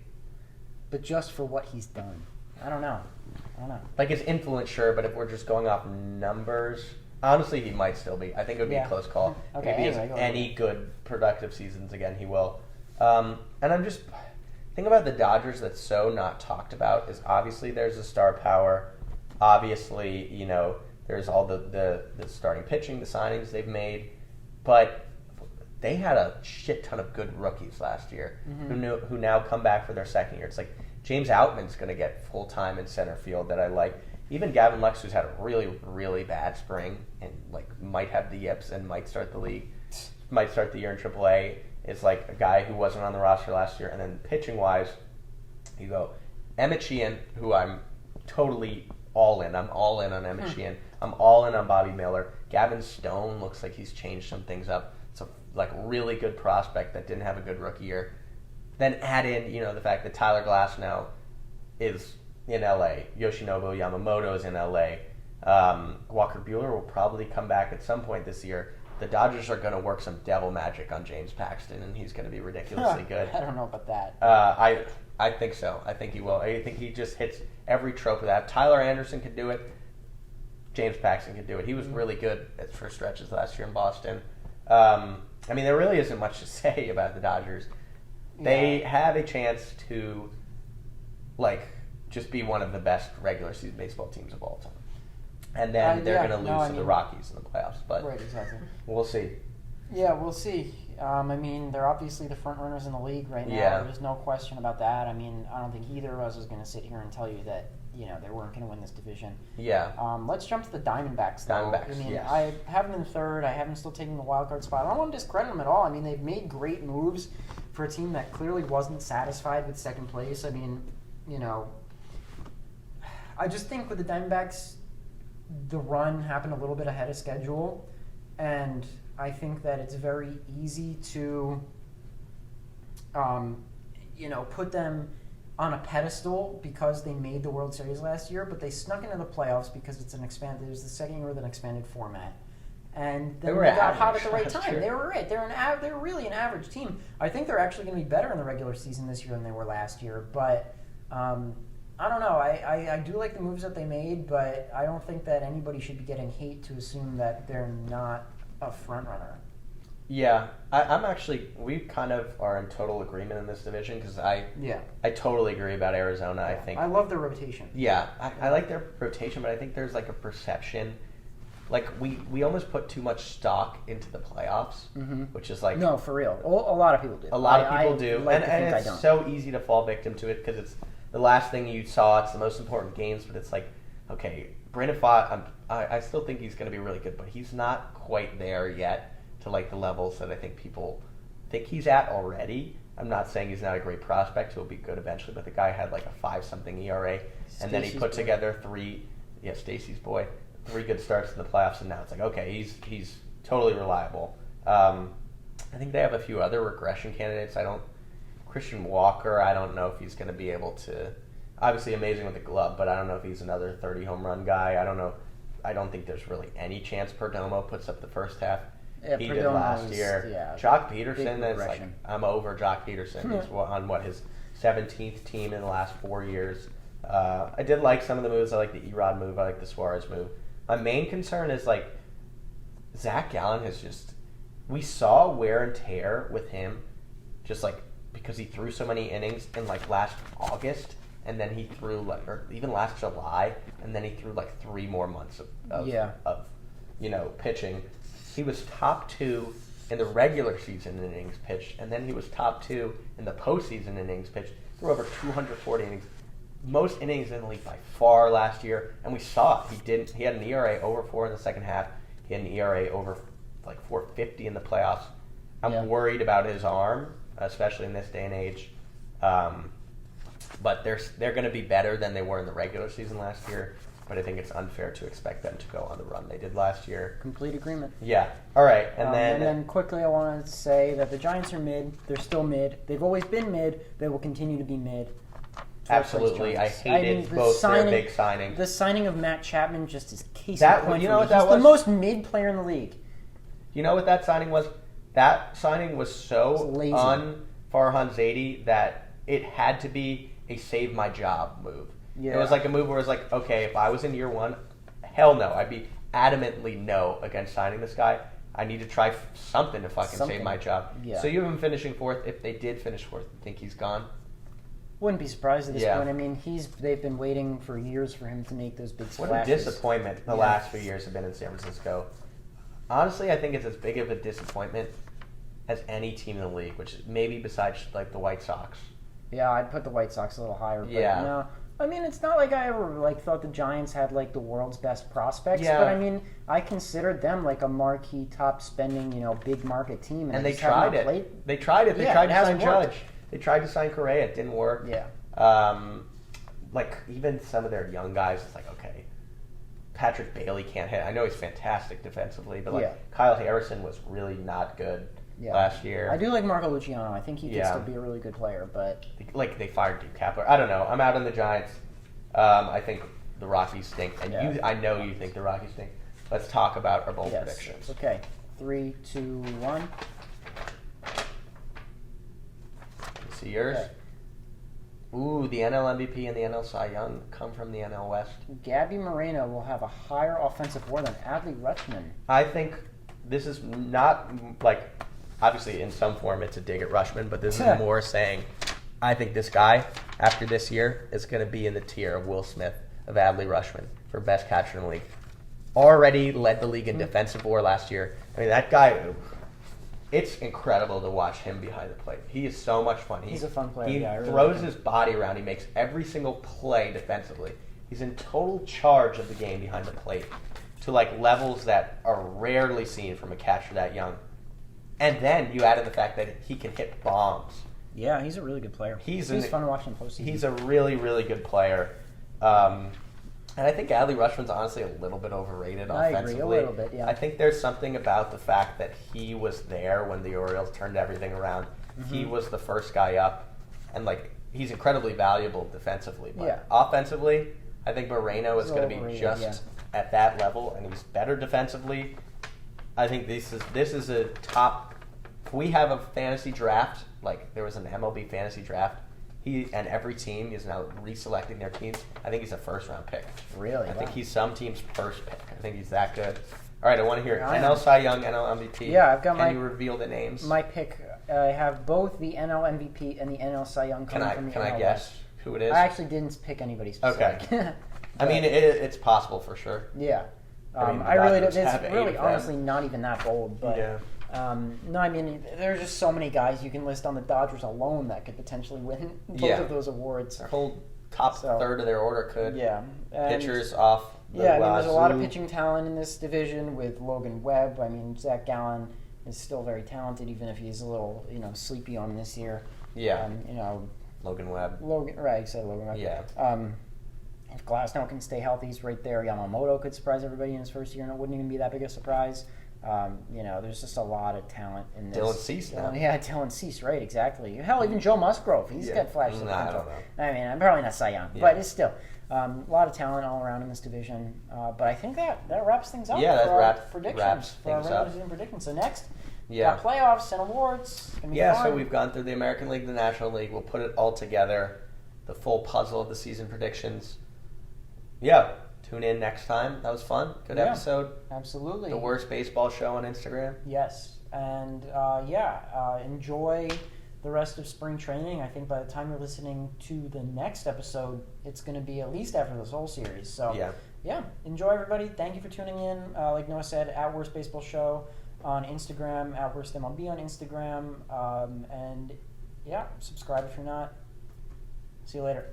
But just for what he's done, I don't know.
Like his influence, sure, but if we're just going off numbers, honestly, he might still be. I think it would be a close call.
Okay,
if he
anyway,
has any good productive seasons again, he will. And I'm just thing about the Dodgers that's so not talked about is obviously there's the star power. Obviously, there's all the starting pitching, the signings they've made, but they had a shit ton of good rookies last year who now come back for their second year. It's like James Outman's going to get full time in center field that I like. Even Gavin Lux, who's had a really, really bad spring and might have the yips and might start the league, might start the year in AAA, is like a guy who wasn't on the roster last year. And then pitching wise, you go Emmett Sheehan, who I'm totally all in. I'm all in on Emmett Sheehan. I'm all in on Bobby Miller. Gavin Stone looks like he's changed some things up. It's a really good prospect that didn't have a good rookie year. Then add in, the fact that Tyler Glass now is in LA. Yoshinobu Yamamoto is in LA. Walker Buehler will probably come back at some point this year. The Dodgers are going to work some devil magic on James Paxton, and he's going to be ridiculously good.
I don't know about that.
I think so. I think he will. I think he just hits every trope of that. Tyler Anderson could do it. James Paxton could do it. He was really good for stretches last year in Boston. I mean, there really isn't much to say about the Dodgers. They have a chance to, like, just be one of the best regular season baseball teams of all time. And then they're going to lose to the Rockies in the playoffs. But
Right, exactly.
we'll see.
Yeah, we'll see. I mean, they're obviously the front runners in the league right now.
Yeah.
There's no question about that. I mean, I don't think either of us is going to sit here and tell you that, they weren't going to win this division.
Yeah.
Let's jump to the Diamondbacks, though.
Diamondbacks,
I mean,
yes.
I have them in third. I have them still taking the wild card spot. I don't want to discredit them at all. I mean, they've made great moves for a team that clearly wasn't satisfied with second place. I mean, I just think with the Diamondbacks, the run happened a little bit ahead of schedule, and I think that it's very easy to, put them on a pedestal because they made the World Series last year, but they snuck into the playoffs because it was the second year with an expanded format. And then they got hot at the right time. They were right. They're really an average team. I think they're actually going to be better in the regular season this year than they were last year. But I don't know. I do like the moves that they made, but I don't think that anybody should be getting hate to assume that they're not a front runner.
Yeah, I'm actually, we kind of are in total agreement in this division because I totally agree about Arizona.
Yeah.
I think
I love their rotation.
Yeah, I like their rotation, but I think there's like a perception, like we almost put too much stock into the playoffs, which is like
No, for real. A lot of people do.
a lot of people do,
like
and it's so easy to fall victim to it because it's the last thing you saw. It's the most important games, but it's like, okay, Brandon Pfaadt, I still think he's going to be really good, but he's not quite there yet to like the levels that I think people think he's at already. I'm not saying he's not a great prospect. He'll be good eventually, but the guy had like a 5-something ERA, and then he put together Stacey's boy, 3 good starts in the playoffs, and now it's like, okay, he's totally reliable. I think they have a few other regression candidates. Christian Walker, I don't know if he's going to be able to, obviously amazing with the glove, but I don't know if he's another 30 home run guy. I don't know. I don't think there's really any chance Perdomo puts up the first half.
Yeah,
he did last year.
Yeah,
Jock Peterson, is like,
regression.
I'm over Jock Peterson. He's on his 17th team in the last 4 years. I did like some of the moves. I like the Erod move. I like the Suarez move. My main concern is like Zach Gallen has just, we saw wear and tear with him, just like because he threw so many innings in like last August, and then he threw like, or even last July, and then he threw like 3 more months of pitching. He was top 2 in the regular season in innings pitched, and then he was top 2 in the postseason innings pitched. Threw over 240 innings, most innings in the league by far last year, and we saw it. He had an ERA over 4 in the second half. He had an ERA over like 4.50 in the playoffs. I'm worried about his arm, especially in this day and age. But they're going to be better than they were in the regular season last year. But I think it's unfair to expect them to go on the run they did last year.
Complete agreement.
Yeah. All right. And
then quickly I want to say that the Giants are mid. They're still mid. They've always been mid. They will continue to be mid.
Absolutely. I hated both their big signings.
The signing of Matt Chapman just is case in point.
You know what
that
was?
He's the most mid player in the league.
You know what that signing was? That signing was so un-Farhan Zaidi that it had to be a save my job move. Yeah. It was like a move where it was like, okay, if I was in year 1, hell no. I'd be adamantly no against signing this guy. I need to try something to fucking save my job. Yeah. So you have him finishing 4th. If they did finish 4th, you think he's gone?
Wouldn't be surprised at this point. I mean, they've been waiting for years for him to make those big splashes.
What a disappointment the last few years have been in San Francisco. Honestly, I think it's as big of a disappointment as any team in the league, which is maybe besides like the White Sox.
Yeah, I'd put the White Sox a little higher. But no. I mean, it's not like I ever thought the Giants had like the world's best prospects, but I mean, I considered them like a marquee, top spending, big market team,
and they tried it. They tried it. They tried to sign Judge. They tried to sign Correa. It didn't work.
Yeah.
Like even some of their young guys, it's like, okay, Patrick Bailey can't hit. I know he's fantastic defensively, but Kyle Harrison was really not good last year.
I do like Marco Luciano. I think he could still be a really good player, but
they fired Duke Kapler. I don't know. I'm out on the Giants. I think the Rockies stink, and I know you think the Rockies stink. Let's talk about our bold predictions.
Okay, 3, 2, 1.
See yours. Okay. Ooh, the NL MVP and the NL Cy Young come from the NL West.
Gabby Moreno will have a higher offensive WAR than Adley Rutschman.
I think this is not like obviously in some form it's a dig at Rushman, but this is more saying, I think this guy, after this year, is going to be in the tier of Will Smith, of Adley Rushman, for best catcher in the league. Already led the league in defensive WAR last year. I mean, that guy, it's incredible to watch him behind the plate. He is so much fun.
He's a fun player.
He
Yeah, I really
throws
like him.
his body around. He makes every single play defensively. He's in total charge of the game behind the plate to like levels that are rarely seen from a catcher that young. And then you add in the fact that he can hit bombs.
Yeah, he's a really good player. He's fun to watch in postseason.
He's a really, really good player. And I think Adley Rushman's honestly a little bit overrated offensively.
I agree, a little bit, yeah.
I think there's something about the fact that he was there when the Orioles turned everything around. Mm-hmm. He was the first guy up, and like he's incredibly valuable defensively. But offensively, I think Moreno is going to be just at that level, and he's better defensively. I think this is a top. If we have a fantasy draft, like there was an MLB fantasy draft, he and every team is now reselecting their teams. I think he's a first-round pick.
Really?
I think he's some team's first pick. I think he's that good. All right, I want to hear it. NL Cy Young, NL MVP.
Yeah, I've got
Can you reveal the names?
My pick, I have both the NL MVP and the NL Cy Young coming from the NL
Can I guess who it is?
I actually didn't pick anybody specific.
Okay. I mean, it's possible for sure.
Yeah.
I mean,
I really don't.
Dodgers have
It's
8
really
of them.
honestly not even that bold, but
Yeah.
no, I mean there's just so many guys you can list on the Dodgers alone that could potentially win both of those awards.
Their whole top third of their order could.
Yeah. And
Pitchers off.
Yeah, I mean there's a lot of pitching talent in this division with Logan Webb. I mean Zach Gallen is still very talented, even if he's a little sleepy on this year.
Yeah. Logan Webb.
Right, you said Logan Webb.
Yeah.
If Glasnow can stay healthy, he's right there. Yamamoto could surprise everybody in his first year, and it wouldn't even be that big a surprise. There's just a lot of talent in this.
Dylan Cease now.
Yeah, Dylan Cease, right, exactly. Hell, even Joe Musgrove, he's got flashes of potential.
I don't know.
I mean, I'm probably not Cy Young, but it's still a lot of talent all around in this division. But I think that wraps things up
Yeah,
for
that
our predictions,
wraps
for our
things
regular
up.
season predictions. So next,
Yeah.
got playoffs and awards. It's gonna be
Yeah,
fun.
so we've gone through the American League, the National League. We'll put it all together, the full puzzle of the season predictions. Yeah, tune in next time. That was fun. Good episode.
Absolutely.
The worst baseball show on Instagram.
Yes, and enjoy the rest of spring training. I think by the time you're listening to the next episode, it's going to be at least after this whole series. So enjoy everybody. Thank you for tuning in. Like Noah said, at Worst Baseball Show on Instagram, at Worst MLB on Instagram, and subscribe if you're not. See you later.